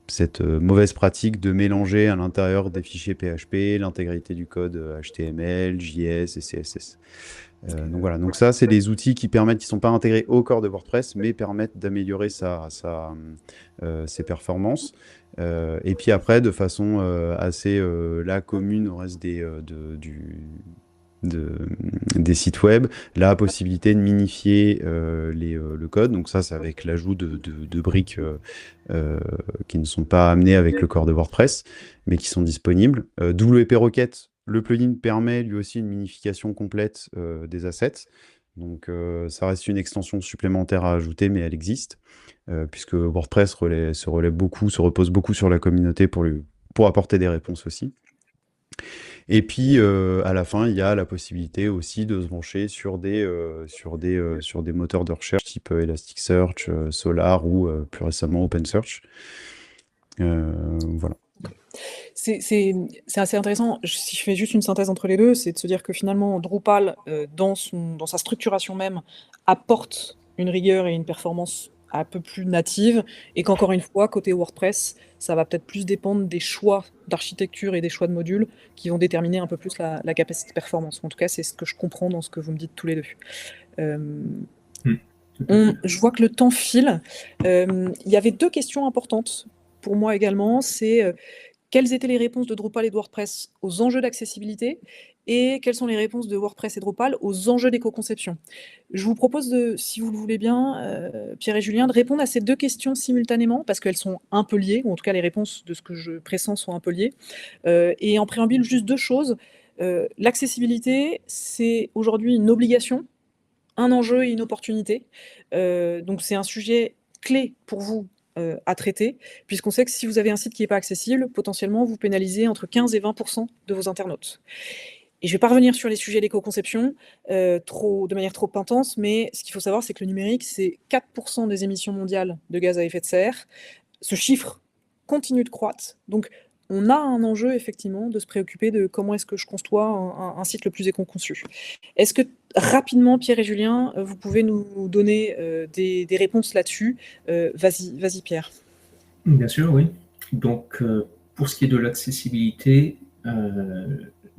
cette mauvaise pratique de mélanger à l'intérieur des fichiers PHP l'intégralité du code HTML, JS et CSS. Donc voilà, donc ça c'est des outils qui sont pas intégrés au corps de WordPress, mais permettent d'améliorer ses performances. Et puis après, de façon assez commune au reste des sites web, la possibilité de minifier le code. Donc ça, c'est avec l'ajout de briques qui ne sont pas amenées avec le corps de WordPress, mais qui sont disponibles. WP Rocket, le plugin permet lui aussi une minification complète des assets. Donc ça reste une extension supplémentaire à ajouter, mais elle existe, puisque WordPress se repose beaucoup sur la communauté pour apporter des réponses aussi. Et puis à la fin, il y a la possibilité aussi de se brancher sur des moteurs de recherche type Elasticsearch, Solar ou plus récemment OpenSearch. Voilà. C'est assez intéressant. Si je fais juste une synthèse entre les deux, c'est de se dire que finalement Drupal, dans sa structuration même, apporte une rigueur et une performance un peu plus native, et qu'encore une fois, côté WordPress, ça va peut-être plus dépendre des choix d'architecture et des choix de modules qui vont déterminer un peu plus la capacité de performance. En tout cas, c'est ce que je comprends dans ce que vous me dites tous les deux. Je vois que le temps file. Il y avait 2 questions importantes pour moi également. C'est quelles étaient les réponses de Drupal et de WordPress aux enjeux d'accessibilité, et quelles sont les réponses de WordPress et Drupal aux enjeux d'éco-conception. Je vous propose si vous le voulez bien, Pierre et Julien, de répondre à ces 2 questions simultanément, parce qu'elles sont un peu liées, ou en tout cas les réponses de ce que je pressens sont un peu liées. Et en préambule, juste 2 choses. L'accessibilité, c'est aujourd'hui une obligation, un enjeu et une opportunité. Donc c'est un sujet clé pour vous à traiter, puisqu'on sait que si vous avez un site qui n'est pas accessible, potentiellement vous pénalisez entre 15 et 20% de vos internautes. Et je ne vais pas revenir sur les sujets d'éco-conception de manière trop intense, mais ce qu'il faut savoir, c'est que le numérique, c'est 4% des émissions mondiales de gaz à effet de serre. Ce chiffre continue de croître. Donc, on a un enjeu, effectivement, de se préoccuper de comment est-ce que je conçois un site le plus éco-conçu. Est-ce que, rapidement, Pierre et Julien, vous pouvez nous donner des réponses là-dessus? Vas-y, Pierre. Bien sûr, oui. Donc, pour ce qui est de l'accessibilité,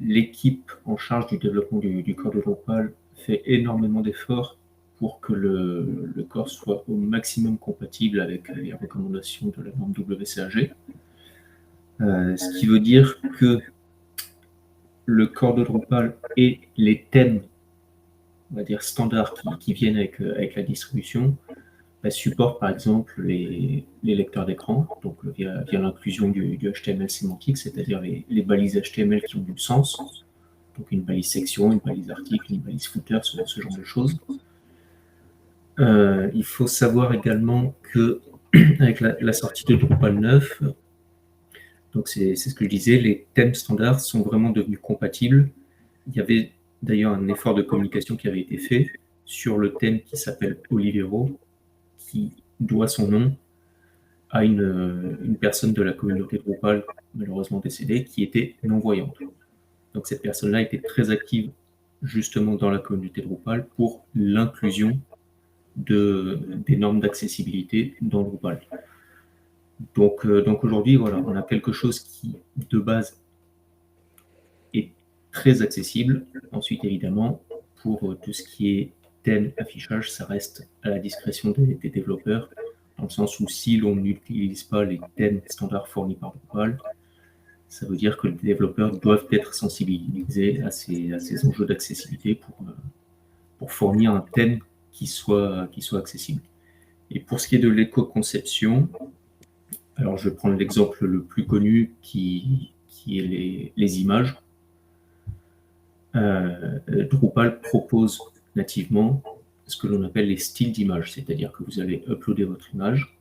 l'équipe en charge du développement du corps de Drupal fait énormément d'efforts pour que le corps soit au maximum compatible avec les recommandations de la norme WCAG. Ce qui veut dire que le corps de Drupal et les thèmes, on va dire standards qui viennent avec la distribution, supportent par exemple les lecteurs d'écran, donc via l'inclusion du HTML sémantique, c'est-à-dire les balises HTML qui ont du sens, donc une balise section, une balise article, une balise footer, ce genre de choses. Il faut savoir également que avec la sortie de Drupal 9, donc c'est ce que je disais, les thèmes standards sont vraiment devenus compatibles. Il y avait d'ailleurs un effort de communication qui avait été fait sur le thème qui s'appelle Olivero, qui doit son nom à une personne de la communauté Drupal, malheureusement décédée, qui était non-voyante. Donc cette personne-là était très active justement dans la communauté Drupal pour l'inclusion des normes d'accessibilité dans Drupal. Donc aujourd'hui, voilà, on a quelque chose qui, de base, est très accessible. Ensuite, évidemment, pour tout ce qui est thème, affichage, ça reste à la discrétion des développeurs, dans le sens où si l'on n'utilise pas les thèmes standards fournis par Drupal, ça veut dire que les développeurs doivent être sensibilisés à ces enjeux d'accessibilité pour fournir un thème qui soit accessible. Et pour ce qui est de l'éco-conception, alors je vais prendre l'exemple le plus connu qui est les images. Drupal propose nativement ce que l'on appelle les styles d'image, c'est-à-dire que vous allez uploader votre image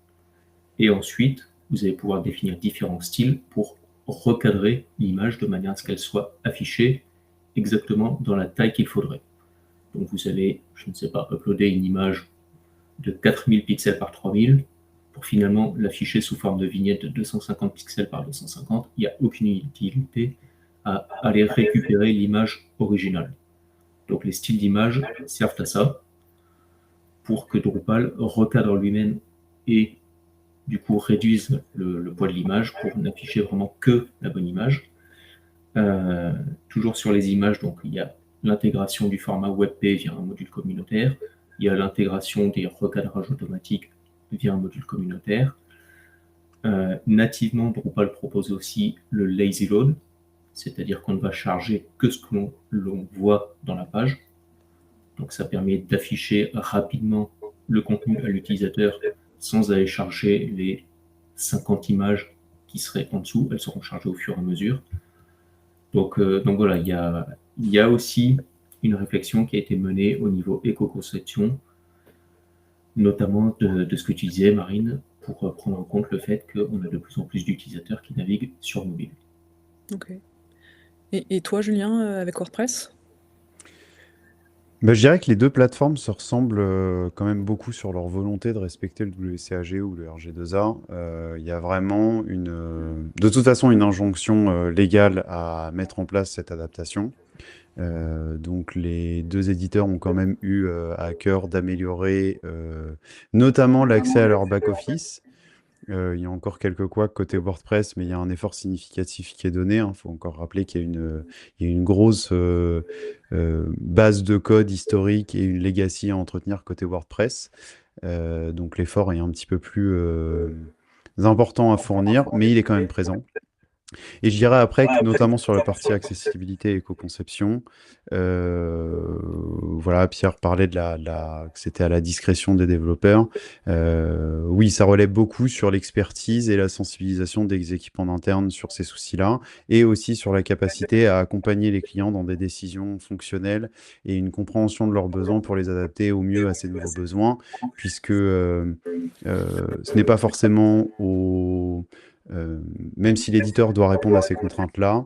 et ensuite vous allez pouvoir définir différents styles pour recadrer l'image de manière à ce qu'elle soit affichée exactement dans la taille qu'il faudrait. Donc vous allez, je ne sais pas, uploader une image de 4000 pixels par 3000 pour finalement l'afficher sous forme de vignette de 250 pixels par 250. Il n'y a aucune utilité à aller récupérer l'image originale. Donc les styles d'image servent à ça, pour que Drupal recadre lui-même et du coup réduise le poids de l'image pour n'afficher vraiment que la bonne image. Toujours sur les images, donc il y a l'intégration du format WebP via un module communautaire, il y a l'intégration des recadrages automatiques via un module communautaire. Nativement, Drupal propose aussi le lazy load, c'est-à-dire qu'on ne va charger que ce que l'on voit dans la page. Donc ça permet d'afficher rapidement le contenu à l'utilisateur sans aller charger les 50 images qui seraient en dessous. Elles seront chargées au fur et à mesure. Donc voilà, il y a aussi une réflexion qui a été menée au niveau éco-conception, notamment de ce que tu disais, Marine, pour prendre en compte le fait qu'on a de plus en plus d'utilisateurs qui naviguent sur mobile. Ok. Et toi, Julien, avec WordPress? Je dirais que les deux plateformes se ressemblent quand même beaucoup sur leur volonté de respecter le WCAG ou le RG2A. Il y a vraiment de toute façon une injonction légale à mettre en place cette adaptation. Donc les deux éditeurs ont quand même eu à cœur d'améliorer notamment l'accès à leur back-office. Il y a encore quelques couacs côté WordPress, mais il y a un effort significatif qui est donné. Il faut encore rappeler qu'il y a une grosse base de code historique et une legacy à entretenir côté WordPress. Donc l'effort est un petit peu plus important à fournir, mais il est quand même présent. Et je dirais après que notamment sur la partie accessibilité et éco-conception, voilà, Pierre parlait que c'était à la discrétion des développeurs. Oui, ça relève beaucoup sur l'expertise et la sensibilisation des équipes en interne sur ces soucis-là, et aussi sur la capacité à accompagner les clients dans des décisions fonctionnelles et une compréhension de leurs besoins pour les adapter au mieux à ces nouveaux besoins, puisque ce n'est pas forcément même si l'éditeur doit répondre à ces contraintes-là,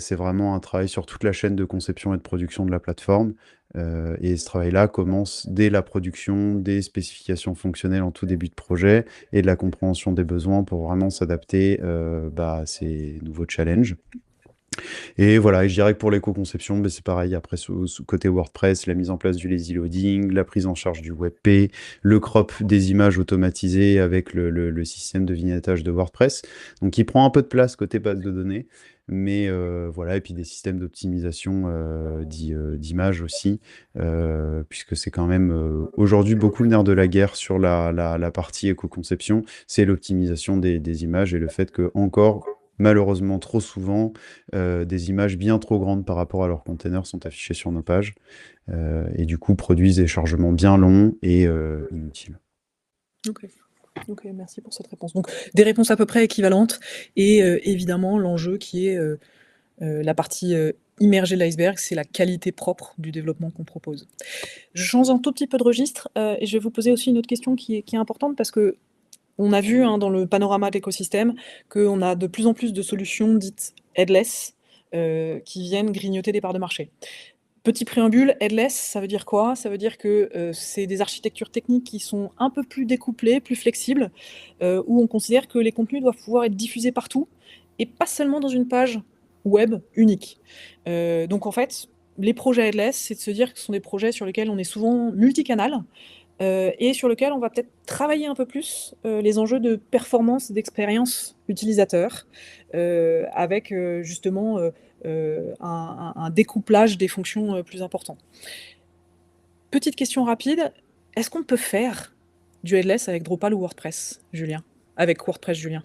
c'est vraiment un travail sur toute la chaîne de conception et de production de la plateforme. Et ce travail-là commence dès la production, des spécifications fonctionnelles en tout début de projet et de la compréhension des besoins pour vraiment s'adapter à ces nouveaux challenges. Et voilà, et je dirais que pour l'éco-conception, ben, c'est pareil. Après, côté WordPress, la mise en place du lazy loading, la prise en charge du WebP, le crop des images automatisées avec le système de vignettage de WordPress. Donc, il prend un peu de place côté base de données. Mais voilà, et puis des systèmes d'optimisation d'images aussi, puisque c'est quand même aujourd'hui beaucoup le nerf de la guerre sur la partie éco-conception, c'est l'optimisation des images et le fait que encore malheureusement trop souvent des images bien trop grandes par rapport à leurs containers sont affichées sur nos pages et du coup produisent des chargements bien longs et inutiles. Ok. Ok, merci pour cette réponse. Donc, des réponses à peu près équivalentes et évidemment, l'enjeu qui est la partie immergée de l'iceberg, c'est la qualité propre du développement qu'on propose. Je change un tout petit peu de registre et je vais vous poser aussi une autre question qui est importante parce que on a vu dans le panorama de l'écosystème qu'on a de plus en plus de solutions dites headless qui viennent grignoter des parts de marché. Petit préambule, headless, ça veut dire quoi? Ça veut dire que c'est des architectures techniques qui sont un peu plus découplées, plus flexibles, où on considère que les contenus doivent pouvoir être diffusés partout et pas seulement dans une page web unique. Donc en fait, les projets headless, c'est de se dire que ce sont des projets sur lesquels on est souvent multicanal, et sur lequel on va peut-être travailler un peu plus les enjeux de performance et d'expérience utilisateur, avec justement un découplage des fonctions plus important. Petite question rapide, est-ce qu'on peut faire du headless avec Drupal ou WordPress, Julien? Avec WordPress, Julien?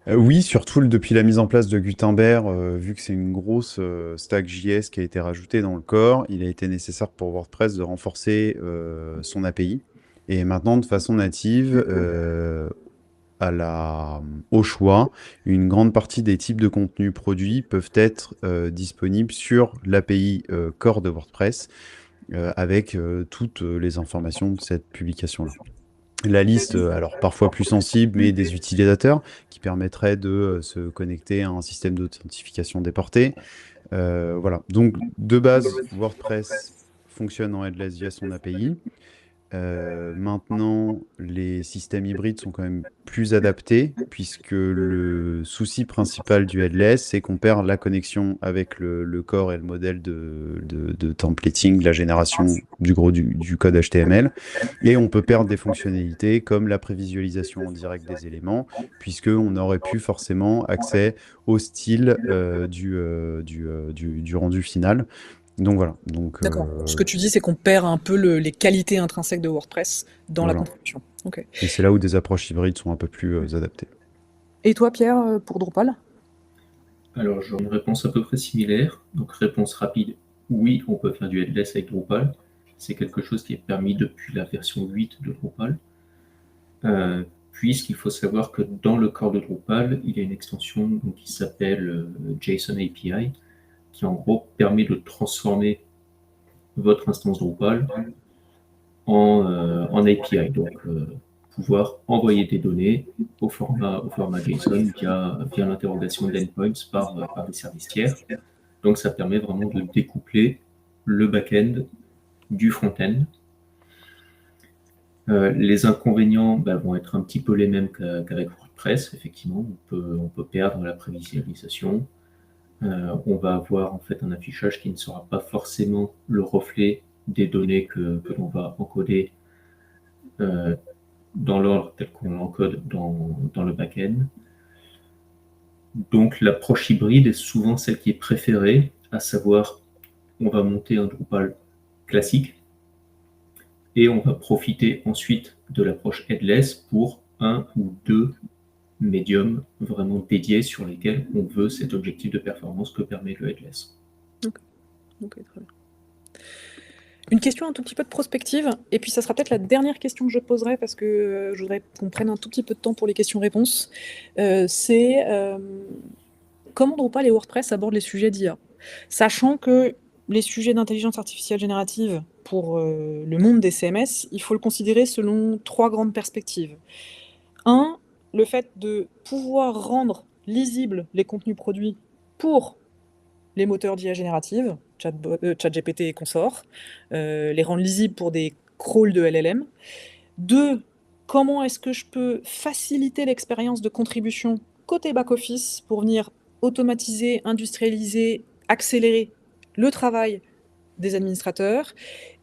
Oui, surtout depuis la mise en place de Gutenberg, vu que c'est une grosse stack JS qui a été rajoutée dans le core, il a été nécessaire pour WordPress de renforcer son API. Et maintenant, de façon native, au choix, une grande partie des types de contenus produits peuvent être disponibles sur l'API core de WordPress avec toutes les informations de cette publication-là. La liste, alors parfois plus sensible, mais des utilisateurs qui permettraient de se connecter à un système d'authentification déporté. Voilà. Donc, de base, WordPress fonctionne en headless via son API. Maintenant, les systèmes hybrides sont quand même plus adaptés, puisque le souci principal du headless, c'est qu'on perd la connexion avec le core et le modèle de templating, la génération du gros du code HTML. Et on peut perdre des fonctionnalités comme la prévisualisation en direct des éléments, puisqu'on n'aurait plus forcément accès au style du rendu final. Donc voilà. Donc, D'accord. Ce que tu dis, c'est qu'on perd un peu les qualités intrinsèques de WordPress dans la voilà. contribution. Ok. Et c'est là où des approches hybrides sont un peu plus adaptées. Et toi, Pierre, pour Drupal? Alors, j'aurais une réponse à peu près similaire. Donc, réponse rapide, oui, on peut faire du headless avec Drupal. C'est quelque chose qui est permis depuis la version 8 de Drupal. Puisqu'il faut savoir que dans le corps de Drupal, il y a une extension donc, qui s'appelle JSON API, qui en gros permet de transformer votre instance Drupal en API. Donc, pouvoir envoyer des données au format JSON via l'interrogation d'endpoints par des services tiers. Donc, ça permet vraiment de découpler le back-end du front-end. Les inconvénients vont être un petit peu les mêmes qu'avec WordPress. Effectivement, on peut perdre la prévisualisation. On va avoir en fait un affichage qui ne sera pas forcément le reflet des données que l'on va encoder dans l'ordre tel qu'on l'encode dans le back-end. Donc l'approche hybride est souvent celle qui est préférée, à savoir on va monter un Drupal classique et on va profiter ensuite de l'approche headless pour un ou deux médiums vraiment dédiés sur lesquels on veut cet objectif de performance que permet le headless. Ok, très bien. Une question un tout petit peu de prospective, et puis ça sera peut-être la dernière question que je poserai parce que je voudrais qu'on prenne un tout petit peu de temps pour les questions-réponses. C'est comment Drupal et WordPress abordent les sujets d'IA, sachant que les sujets d'intelligence artificielle générative pour le monde des CMS, il faut le considérer selon 3 grandes perspectives. 1, le fait de pouvoir rendre lisibles les contenus produits pour les moteurs d'IA générative, ChatGPT et consorts, les rendre lisibles pour des crawls de LLM. 2, comment est-ce que je peux faciliter l'expérience de contribution côté back-office pour venir automatiser, industrialiser, accélérer le travail des administrateurs.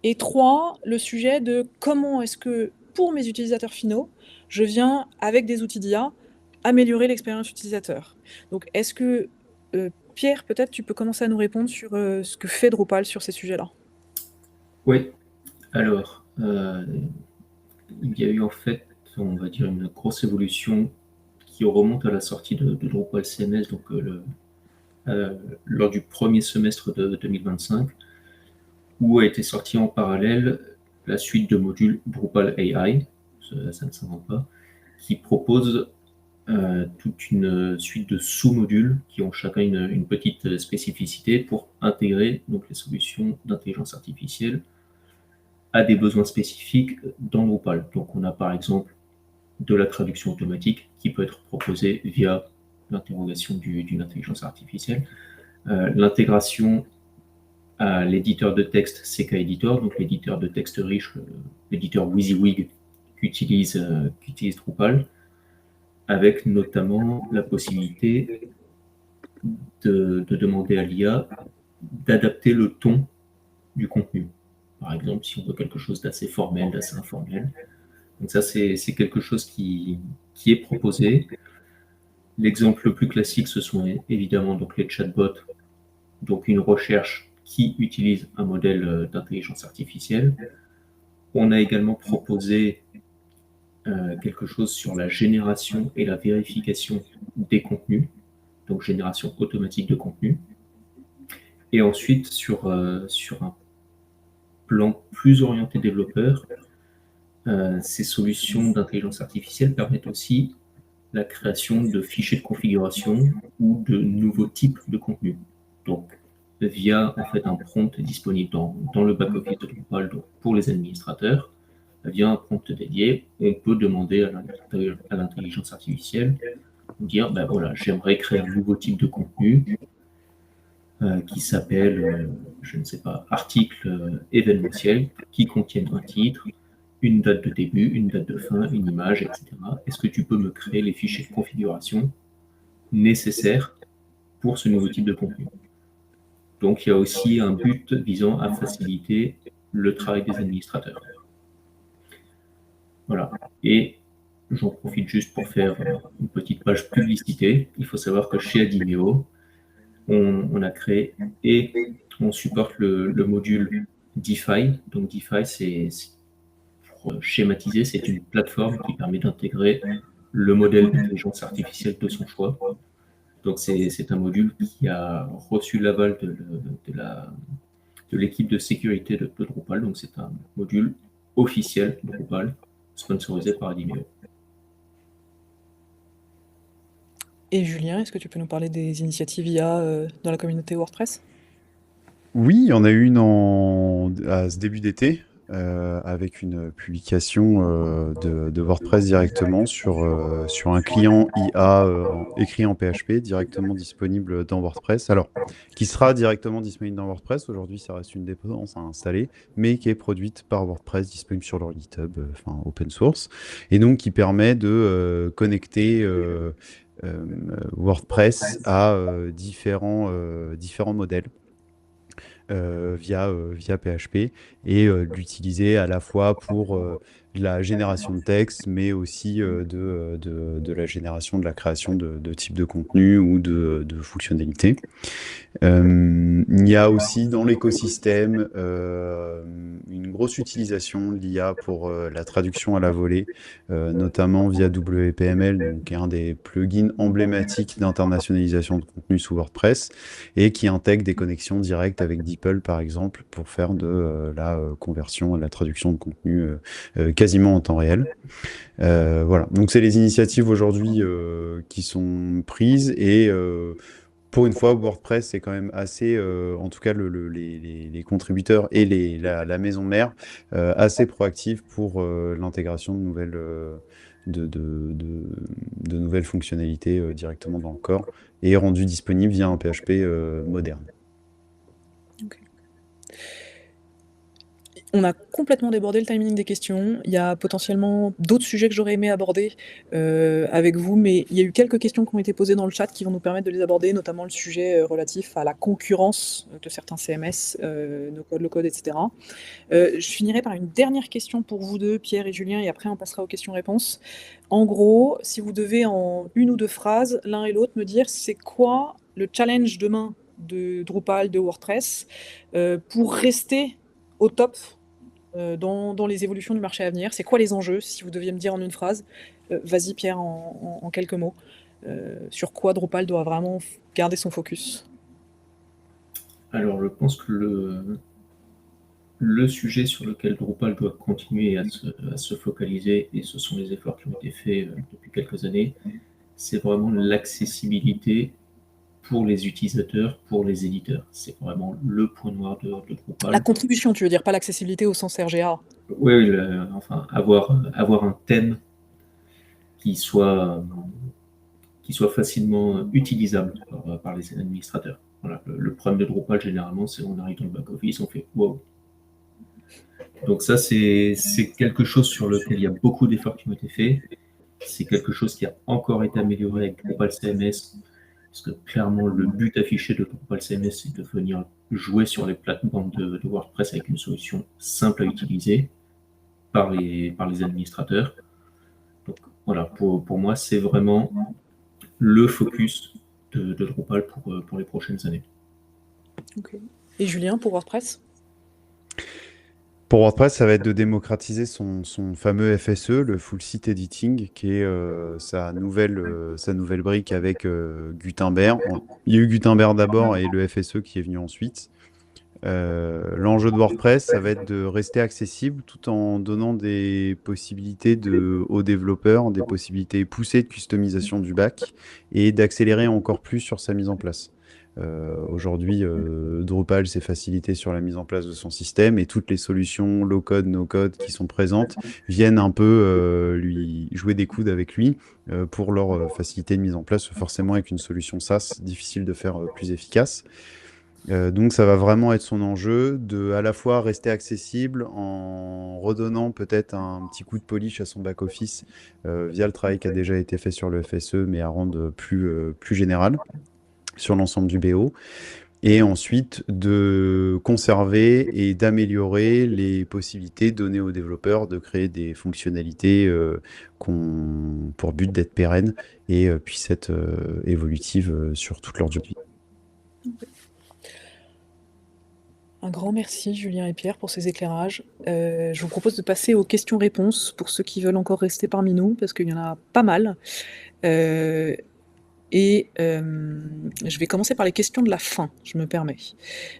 Et 3, le sujet de comment est-ce que, pour mes utilisateurs finaux, je viens, avec des outils d'IA, améliorer l'expérience utilisateur. Donc est-ce que, Pierre, peut-être tu peux commencer à nous répondre sur, ce que fait Drupal sur ces sujets-là? Oui, alors, il y a eu en fait, on va dire, une grosse évolution qui remonte à la sortie de Drupal CMS, donc lors du premier semestre de 2025, où a été sorti en parallèle la suite de modules Drupal AI, ça ne s'invente pas, qui propose toute une suite de sous-modules qui ont chacun une petite spécificité pour intégrer donc, les solutions d'intelligence artificielle à des besoins spécifiques dans Drupal. Donc on a par exemple de la traduction automatique qui peut être proposée via l'interrogation d'une intelligence artificielle, l'intégration à l'éditeur de texte CK Editor, donc l'éditeur de texte riche, l'éditeur WYSIWYG qu'utilise Drupal, avec notamment la possibilité de demander à l'IA d'adapter le ton du contenu. Par exemple, si on veut quelque chose d'assez formel, d'assez informel. Donc ça, c'est quelque chose qui est proposé. L'exemple le plus classique, ce sont évidemment donc les chatbots, donc une recherche qui utilise un modèle d'intelligence artificielle. On a également proposé quelque chose sur la génération et la vérification des contenus, donc génération automatique de contenu. Et ensuite, sur un plan plus orienté développeur, ces solutions d'intelligence artificielle permettent aussi la création de fichiers de configuration ou de nouveaux types de contenus. Donc, via en fait un prompt disponible dans le back-office de Drupal pour les administrateurs, via un prompt dédié, on peut demander à l'intelligence artificielle de dire, ben voilà, j'aimerais créer un nouveau type de contenu qui s'appelle, je ne sais pas, article événementiel, qui contienne un titre, une date de début, une date de fin, une image, etc. Est-ce que tu peux me créer les fichiers de configuration nécessaires pour ce nouveau type de contenu? Donc il y a aussi un but visant à faciliter le travail des administrateurs. Voilà. Et j'en profite juste pour faire une petite page publicité. Il faut savoir que chez Adimeo, on a créé et on supporte le module DeFi. Donc DeFi, c'est pour schématiser, c'est une plateforme qui permet d'intégrer le modèle d'intelligence artificielle de son choix. Donc c'est un module qui a reçu l'aval de l'équipe de sécurité de Drupal. Donc c'est un module officiel de Drupal, sponsorisé par Adimeo. Et Julien, est-ce que tu peux nous parler des initiatives IA dans la communauté WordPress? Oui, il y en a une à ce début d'été, avec une publication de WordPress directement sur un client IA écrit en PHP, directement disponible dans WordPress. Alors, qui sera directement disponible dans WordPress. Aujourd'hui, ça reste une dépendance à installer, mais qui est produite par WordPress, disponible sur leur GitHub, enfin open source, et donc qui permet de connecter WordPress à différents modèles. Via PHP et l'utiliser à la fois pour la génération de texte, mais aussi de la génération, de la création de types de contenu ou de fonctionnalités. Il y a aussi dans l'écosystème une grosse utilisation de l'IA pour la traduction à la volée, notamment via WPML, donc, qui est un des plugins emblématiques d'internationalisation de contenu sous WordPress et qui intègre des connexions directes avec DeepL, par exemple, pour faire de la conversion, la traduction de contenu quasiment en temps réel. Voilà, donc c'est les initiatives aujourd'hui qui sont prises et pour une fois, WordPress, c'est quand même assez, en tout cas les contributeurs et la maison mère, assez proactive pour l'intégration de nouvelles fonctionnalités directement dans le corps et rendues disponibles via un PHP moderne. Okay. On a complètement débordé le timing des questions. Il y a potentiellement d'autres sujets que j'aurais aimé aborder avec vous, mais il y a eu quelques questions qui ont été posées dans le chat qui vont nous permettre de les aborder, notamment le sujet relatif à la concurrence de certains CMS, no-code, low-code, etc. Je finirai par une dernière question pour vous deux, Pierre et Julien, et après on passera aux questions-réponses. En gros, si vous devez en une ou deux phrases, l'un et l'autre, me dire c'est quoi le challenge demain de Drupal, de WordPress, pour rester au top dans les évolutions du marché à venir. C'est quoi les enjeux, si vous deviez me dire en une phrase? Vas-y Pierre, en quelques mots. Sur quoi Drupal doit vraiment garder son focus? Alors, je pense que le sujet sur lequel Drupal doit continuer à se focaliser, et ce sont les efforts qui ont été faits depuis quelques années, c'est vraiment l'accessibilité pour les utilisateurs, pour les éditeurs. C'est vraiment le point noir de Drupal. La contribution, tu veux dire, pas l'accessibilité au sens RGA. Oui, enfin, avoir un thème qui soit facilement utilisable par les administrateurs. Voilà, le problème de Drupal, généralement, c'est qu'on arrive dans le back-office, on fait « wow ». Donc ça, c'est quelque chose sur lequel il y a beaucoup d'efforts qui ont été faits. C'est quelque chose qui a encore été amélioré avec Drupal CMS, parce que clairement, le but affiché de Drupal CMS, c'est de venir jouer sur les plateformes de WordPress avec une solution simple à utiliser par les administrateurs. Donc voilà, pour moi, c'est vraiment le focus de Drupal pour les prochaines années. Okay. Et Julien, pour WordPress? Pour WordPress, ça va être de démocratiser son fameux FSE, le Full Site Editing, qui est sa nouvelle brique avec Gutenberg. Il y a eu Gutenberg d'abord et le FSE qui est venu ensuite. L'enjeu de WordPress, ça va être de rester accessible tout en donnant des possibilités aux développeurs, des possibilités poussées de customisation du back et d'accélérer encore plus sur sa mise en place. Aujourd'hui, Drupal s'est facilité sur la mise en place de son système et toutes les solutions low-code, no-code qui sont présentes viennent un peu lui jouer des coudes avec lui pour leur facilité de mise en place, forcément avec une solution SaaS difficile de faire plus efficace. Donc ça va vraiment être son enjeu de à la fois rester accessible en redonnant peut-être un petit coup de polish à son back-office via le travail qui a déjà été fait sur le FSE, mais à rendre plus général sur l'ensemble du BO. Et ensuite de conserver et d'améliorer les possibilités données aux développeurs de créer des fonctionnalités pour but d'être pérennes et puissent être évolutives sur toute leur durée. Un grand merci Julien et Pierre pour ces éclairages. Je vous propose de passer aux questions-réponses pour ceux qui veulent encore rester parmi nous, parce qu'il y en a pas mal. Je vais commencer par les questions de la fin, je me permets.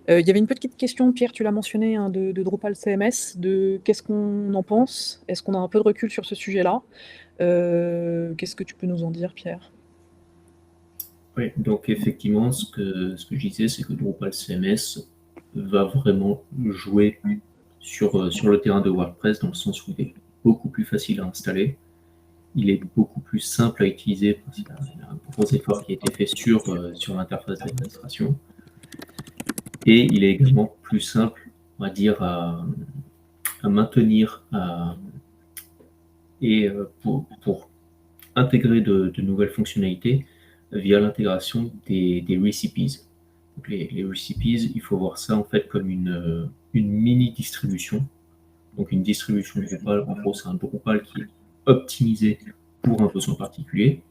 Il y avait une petite question, Pierre, tu l'as mentionné, hein, de Drupal CMS, de qu'est-ce qu'on en pense? Est-ce qu'on a un peu de recul sur ce sujet-là? Qu'est-ce que tu peux nous en dire, Pierre? Oui, donc effectivement, ce que je disais, c'est que Drupal CMS va vraiment jouer sur le terrain de WordPress, dans le sens où il est beaucoup plus facile à installer, il est beaucoup plus simple à utiliser, parce qu'il y a un gros effort qui a été fait sur l'interface d'administration, et il est également plus simple, on va dire, à maintenir et pour intégrer de nouvelles fonctionnalités via l'intégration des recipes. Donc les recipes, il faut voir ça en fait comme une mini-distribution. Donc une distribution Drupal, en gros, c'est un Drupal qui est optimisé pour un besoin particulier.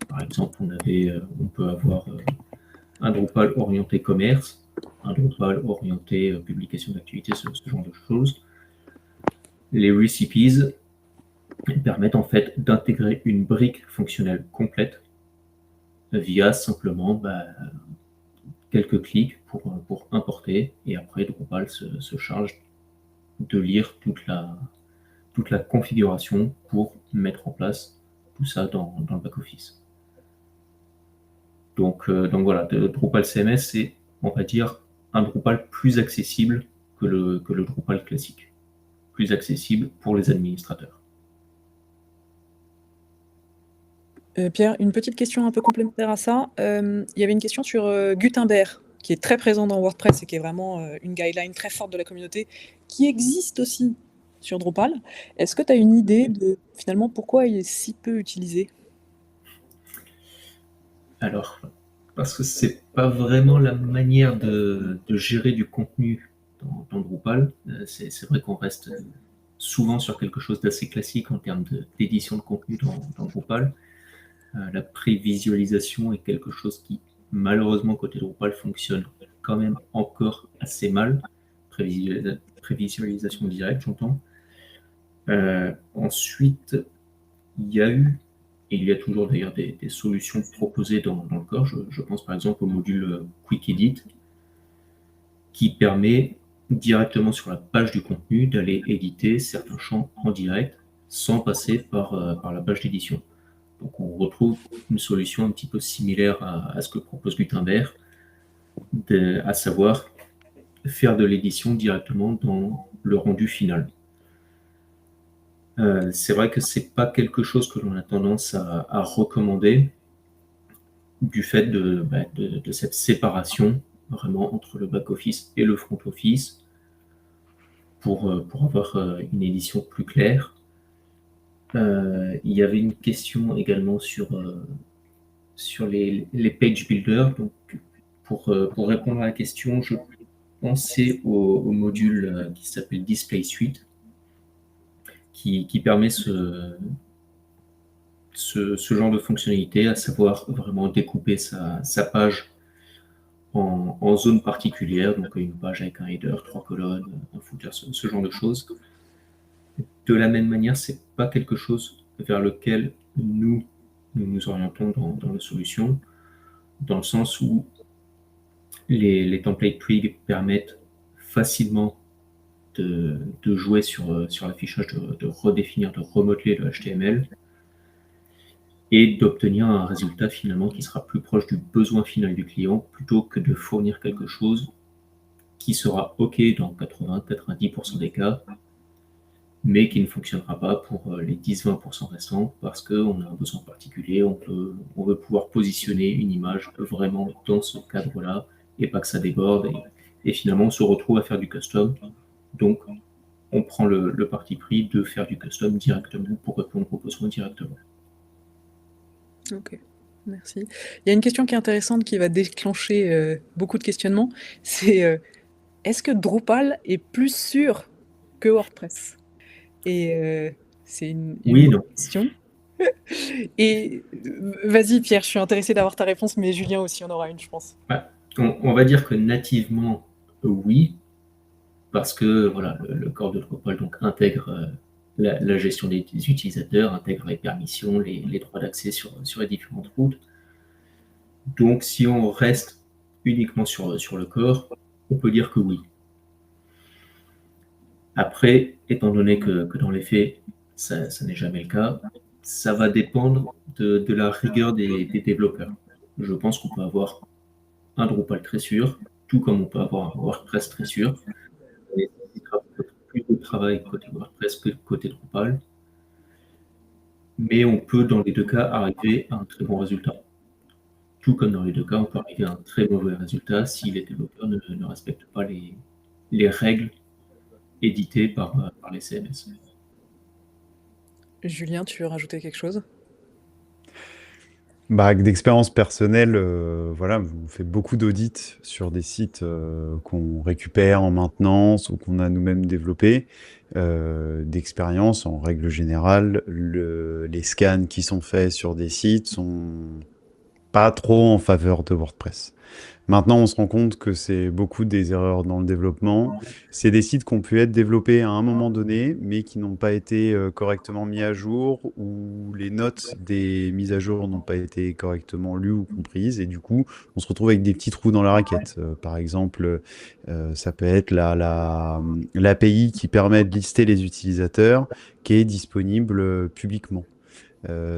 Par exemple, on peut avoir un Drupal orienté commerce, un Drupal orienté publication d'activités, ce genre de choses. Les recipes permettent en fait d'intégrer une brique fonctionnelle complète via simplement quelques clics pour importer, et après Drupal se charge de lire toute la configuration pour mettre en place tout ça dans le back-office. Donc voilà, Drupal CMS, c'est, on va dire, un Drupal plus accessible que le Drupal classique, plus accessible pour les administrateurs. Pierre, une petite question un peu complémentaire à ça. Il y avait une question sur Gutenberg. qui est très présent dans WordPress et qui est vraiment une guideline très forte de la communauté, qui existe aussi sur Drupal. Est-ce que tu as une idée de finalement pourquoi il est si peu utilisé? Alors, parce que c'est pas vraiment la manière de gérer du contenu dans Drupal. C'est vrai qu'on reste souvent sur quelque chose d'assez classique en termes d'édition de contenu dans Drupal. La prévisualisation est quelque chose qui, malheureusement, côté Drupal, fonctionne quand même encore assez mal. Prévisualisation directe, j'entends. Ensuite, il y a eu, et il y a toujours d'ailleurs des solutions proposées dans le corps. Je pense par exemple au module Quick Edit, qui permet directement sur la page du contenu d'aller éditer certains champs en direct sans passer par la page d'édition. Donc on retrouve une solution un petit peu similaire à ce que propose Gutenberg, à savoir faire de l'édition directement dans le rendu final. C'est vrai que c'est pas quelque chose que l'on a tendance à recommander du fait de cette séparation vraiment entre le back-office et le front-office pour avoir une édition plus claire. Il y avait une question également sur les page builders. Donc, pour répondre à la question, je pensais au module qui s'appelle Display Suite, qui permet ce genre de fonctionnalité, à savoir vraiment découper sa page en zones particulières, donc une page avec un header, 3 colonnes, un footer, ce genre de choses. De la même manière, c'est pas quelque chose vers lequel nous nous orientons dans la solution, dans le sens où les templates trig permettent facilement de jouer sur l'affichage, de redéfinir, de remodeler le HTML et d'obtenir un résultat finalement qui sera plus proche du besoin final du client plutôt que de fournir quelque chose qui sera OK dans 80-90% des cas, mais qui ne fonctionnera pas pour les 10-20% restants parce qu'on a un besoin particulier, on veut pouvoir positionner une image vraiment dans ce cadre-là et pas que ça déborde et finalement on se retrouve à faire du custom. Donc on prend le parti pris de faire du custom directement pour répondre aux besoins directement. Ok, merci. Il y a une question qui est intéressante qui va déclencher beaucoup de questionnements, c'est est-ce que Drupal est plus sûr que WordPress? Et c'est une Oui, bonne non. question. Et vas-y Pierre, je suis intéressée d'avoir ta réponse, mais Julien aussi en aura une, je pense. On va dire que nativement, oui, parce que voilà, le corps de Drupal donc, intègre la gestion des utilisateurs, intègre les permissions, les droits d'accès sur les différentes routes. Donc si on reste uniquement sur le corps, on peut dire que oui. Après, étant donné que dans les faits, ça n'est jamais le cas, ça va dépendre de la rigueur des développeurs. Je pense qu'on peut avoir un Drupal très sûr, tout comme on peut avoir un WordPress très sûr. Et il y aura peut-être plus de travail côté WordPress que côté Drupal. Mais on peut, dans les deux cas, arriver à un très bon résultat. Tout comme dans les deux cas, on peut arriver à un très mauvais résultat si les développeurs ne respectent pas les règles éditées par les CMS. Julien, tu veux rajouter quelque chose? D'expérience personnelle, voilà, on fait beaucoup d'audits sur des sites qu'on récupère en maintenance ou qu'on a nous-mêmes développés. D'expérience, en règle générale, les scans qui sont faits sur des sites sont pas trop en faveur de WordPress. Maintenant, on se rend compte que c'est beaucoup des erreurs dans le développement. C'est des sites qui ont pu être développés à un moment donné, mais qui n'ont pas été correctement mis à jour, ou les notes des mises à jour n'ont pas été correctement lues ou comprises, et du coup, on se retrouve avec des petits trous dans la raquette. Par exemple, ça peut être l'API qui permet de lister les utilisateurs, qui est disponible publiquement.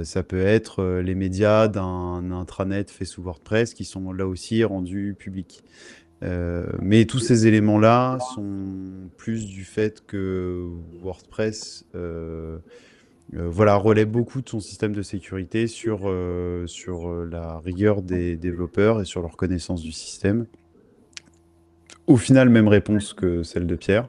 Ça peut être les médias d'un intranet fait sous WordPress qui sont là aussi rendus publics. Mais tous ces éléments-là sont plus du fait que WordPress voilà, relève beaucoup de son système de sécurité sur la rigueur des développeurs et sur leur connaissance du système. Au final, même réponse que celle de Pierre.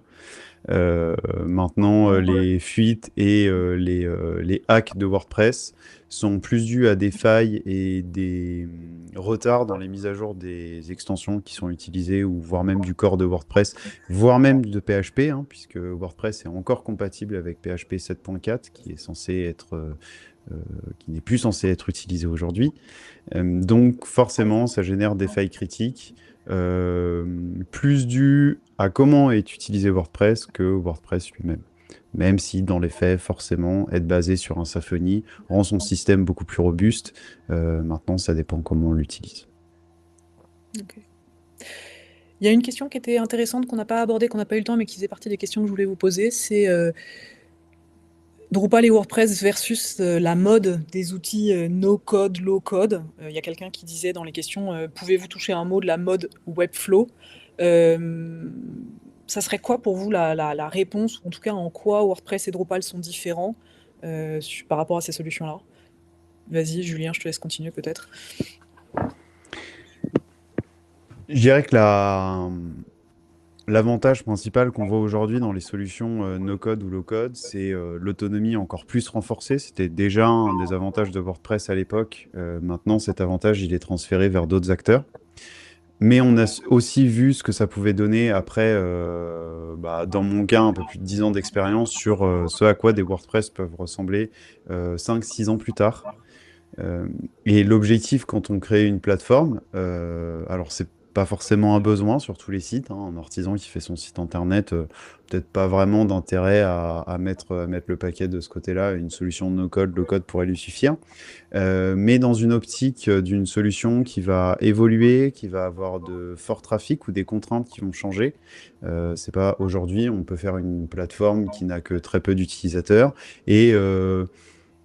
Maintenant, les fuites et les hacks de WordPress sont plus dus à des failles et des retards dans les mises à jour des extensions qui sont utilisées, ou voire même du corps de WordPress, voire même de PHP, hein, puisque WordPress est encore compatible avec PHP 7.4, qui est censé être, euh, qui n'est plus censé être utilisé aujourd'hui. Donc forcément, ça génère des failles critiques, euh, plus dues à comment est utilisé WordPress que WordPress lui-même. Même si, dans les faits, forcément, être basé sur un Symfony rend son système beaucoup plus robuste. Maintenant, ça dépend comment on l'utilise. Ok. Il y a une question qui était intéressante qu'on n'a pas abordée, qu'on n'a pas eu le temps, mais qui faisait partie des questions que je voulais vous poser. C'est Drupal et WordPress versus la mode des outils no-code, low-code. Il y a quelqu'un qui disait dans les questions, pouvez-vous toucher un mot de la mode Webflow? Ça serait quoi pour vous la réponse, ou en tout cas en quoi WordPress et Drupal sont différents par rapport à ces solutions-là? Vas-y, Julien, je te laisse continuer peut-être. Je dirais que l'avantage principal qu'on voit aujourd'hui dans les solutions no-code ou low-code, c'est l'autonomie encore plus renforcée. C'était déjà un des avantages de WordPress à l'époque. Maintenant, cet avantage, il est transféré vers d'autres acteurs. Mais on a aussi vu ce que ça pouvait donner après, dans mon cas, un peu plus de 10 ans d'expérience sur ce à quoi des WordPress peuvent ressembler 5-6 ans plus tard. Euh, et l'objectif quand on crée une plateforme, alors c'est pas forcément un besoin sur tous les sites, hein. Un artisan qui fait son site internet, peut-être pas vraiment d'intérêt à mettre le paquet de ce côté-là. Une solution no-code, low-code pourrait lui suffire. Mais dans une optique d'une solution qui va évoluer, qui va avoir de forts trafics ou des contraintes qui vont changer. C'est pas aujourd'hui, on peut faire une plateforme qui n'a que très peu d'utilisateurs et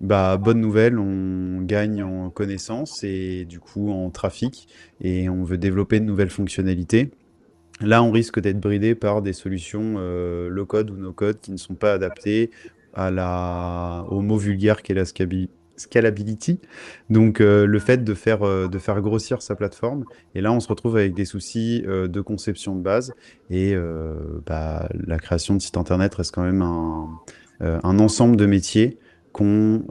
bonne nouvelle, on gagne en connaissances et du coup en trafic, et on veut développer de nouvelles fonctionnalités. Là, on risque d'être bridé par des solutions low-code ou no-code qui ne sont pas adaptées au mot vulgaire qu'est la scalability. Donc, le fait de faire grossir sa plateforme, et là, on se retrouve avec des soucis de conception de base, et la création de site internet reste quand même un ensemble de métiers qui ont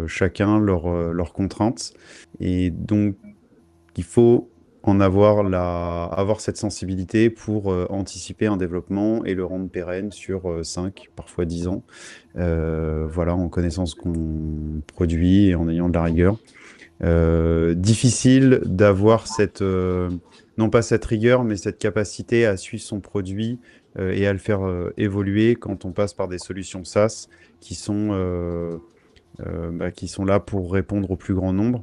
chacun leurs contraintes. Et donc, il faut avoir cette sensibilité pour anticiper un développement et le rendre pérenne sur 5, parfois 10 ans. Voilà, en connaissant ce qu'on produit et en ayant de la rigueur. Difficile d'avoir non pas cette rigueur, mais cette capacité à suivre son produit et à le faire évoluer quand on passe par des solutions SaaS qui sont là pour répondre au plus grand nombre.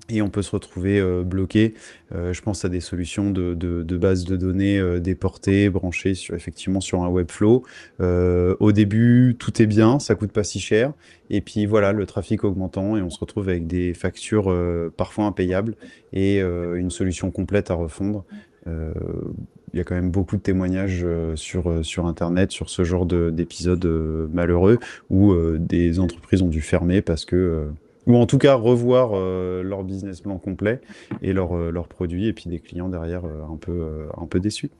Et on peut se retrouver bloqué. Je pense à des solutions de base de données déportées, branchées effectivement sur un Webflow. Au début, tout est bien, ça coûte pas si cher. Et puis voilà, le trafic augmentant, et on se retrouve avec des factures parfois impayables et une solution complète à refondre. Euh, Il y a quand même beaucoup de témoignages sur Internet sur ce genre d'épisodes malheureux où des entreprises ont dû fermer parce que ou en tout cas revoir leur business plan complet et leurs produits, et puis des clients derrière un peu déçus.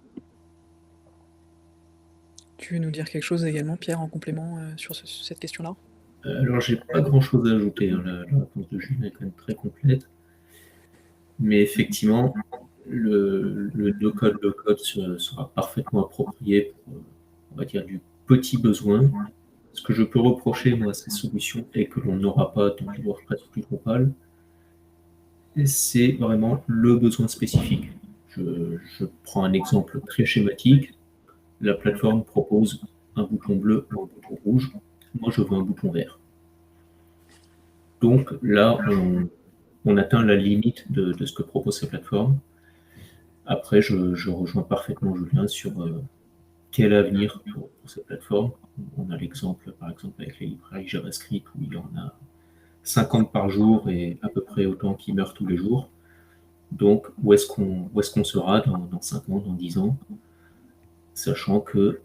Tu veux nous dire quelque chose également, Pierre, en complément sur cette question-là? Alors, j'ai pas grand-chose à ajouter, hein. La réponse de Julien est quand même très complète. Mais effectivement, le no-code, low-code sera parfaitement approprié pour, on va dire, du petit besoin. Ce que je peux reprocher, moi, à ces solutions, et que l'on n'aura pas dans du WordPress ou du Drupal, c'est vraiment le besoin spécifique. Je prends un exemple très schématique. La plateforme propose un bouton bleu ou un bouton rouge. Moi, je veux un bouton vert. Donc là, on atteint la limite de ce que propose cette plateforme. Après, je rejoins parfaitement Julien sur quel avenir pour cette plateforme. On a l'exemple, par exemple, avec les librairies JavaScript, où il y en a 50 par jour et à peu près autant qui meurent tous les jours. Donc, où est-ce qu'on sera dans 5 ans, dans 10 ans, sachant que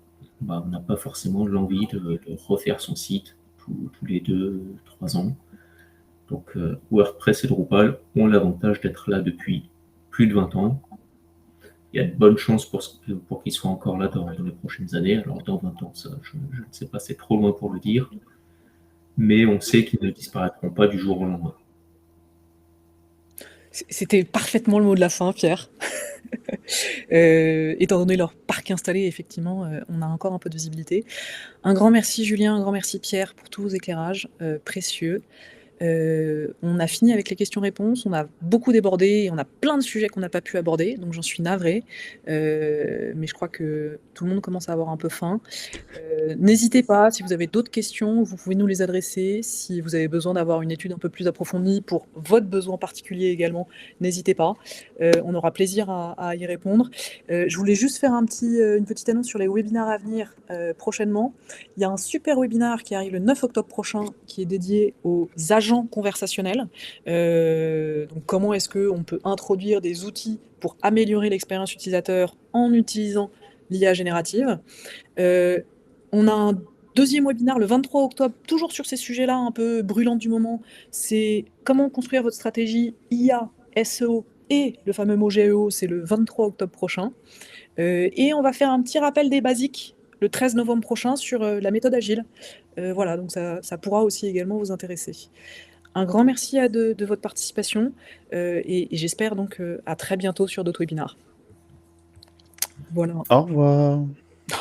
on n'a pas forcément l'envie de refaire son site tous les 2, 3 ans. Donc, WordPress et Drupal ont l'avantage d'être là depuis plus de 20 ans. il y a de bonnes chances pour qu'il soit encore là dans les prochaines années. Alors dans 20 ans, ça, je ne sais pas, c'est trop loin pour le dire, mais on sait qu'ils ne disparaîtront pas du jour au lendemain. C'était parfaitement le mot de la fin, Pierre. Étant donné leur parc installé, effectivement, on a encore un peu de visibilité. Un grand merci Julien, un grand merci Pierre pour tous vos éclairages précieux. On a fini avec les questions-réponses, on a beaucoup débordé, et on a plein de sujets qu'on n'a pas pu aborder, donc j'en suis navrée. Mais je crois que tout le monde commence à avoir un peu faim. N'hésitez pas, si vous avez d'autres questions, vous pouvez nous les adresser. Si vous avez besoin d'avoir une étude un peu plus approfondie pour votre besoin particulier également, n'hésitez pas. On aura plaisir à y répondre. Je voulais juste faire une petite annonce sur les webinaires à venir prochainement. Il y a un super webinar qui arrive le 9 octobre prochain qui est dédié aux agents conversationnels. Donc comment est-ce qu'on peut introduire des outils pour améliorer l'expérience utilisateur en utilisant l'IA générative. On a un deuxième webinaire le 23 octobre, toujours sur ces sujets-là un peu brûlants du moment. C'est comment construire votre stratégie IA, SEO et le fameux mot GEO, c'est le 23 octobre prochain. Et on va faire un petit rappel des basiques le 13 novembre prochain sur la méthode agile. Voilà, donc ça pourra aussi également vous intéresser. Un grand merci de votre participation et j'espère donc à très bientôt sur d'autres webinars. Voilà. Au revoir.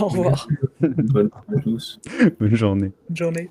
Au revoir. Bonne journée à tous. Bonne journée. Bonne journée.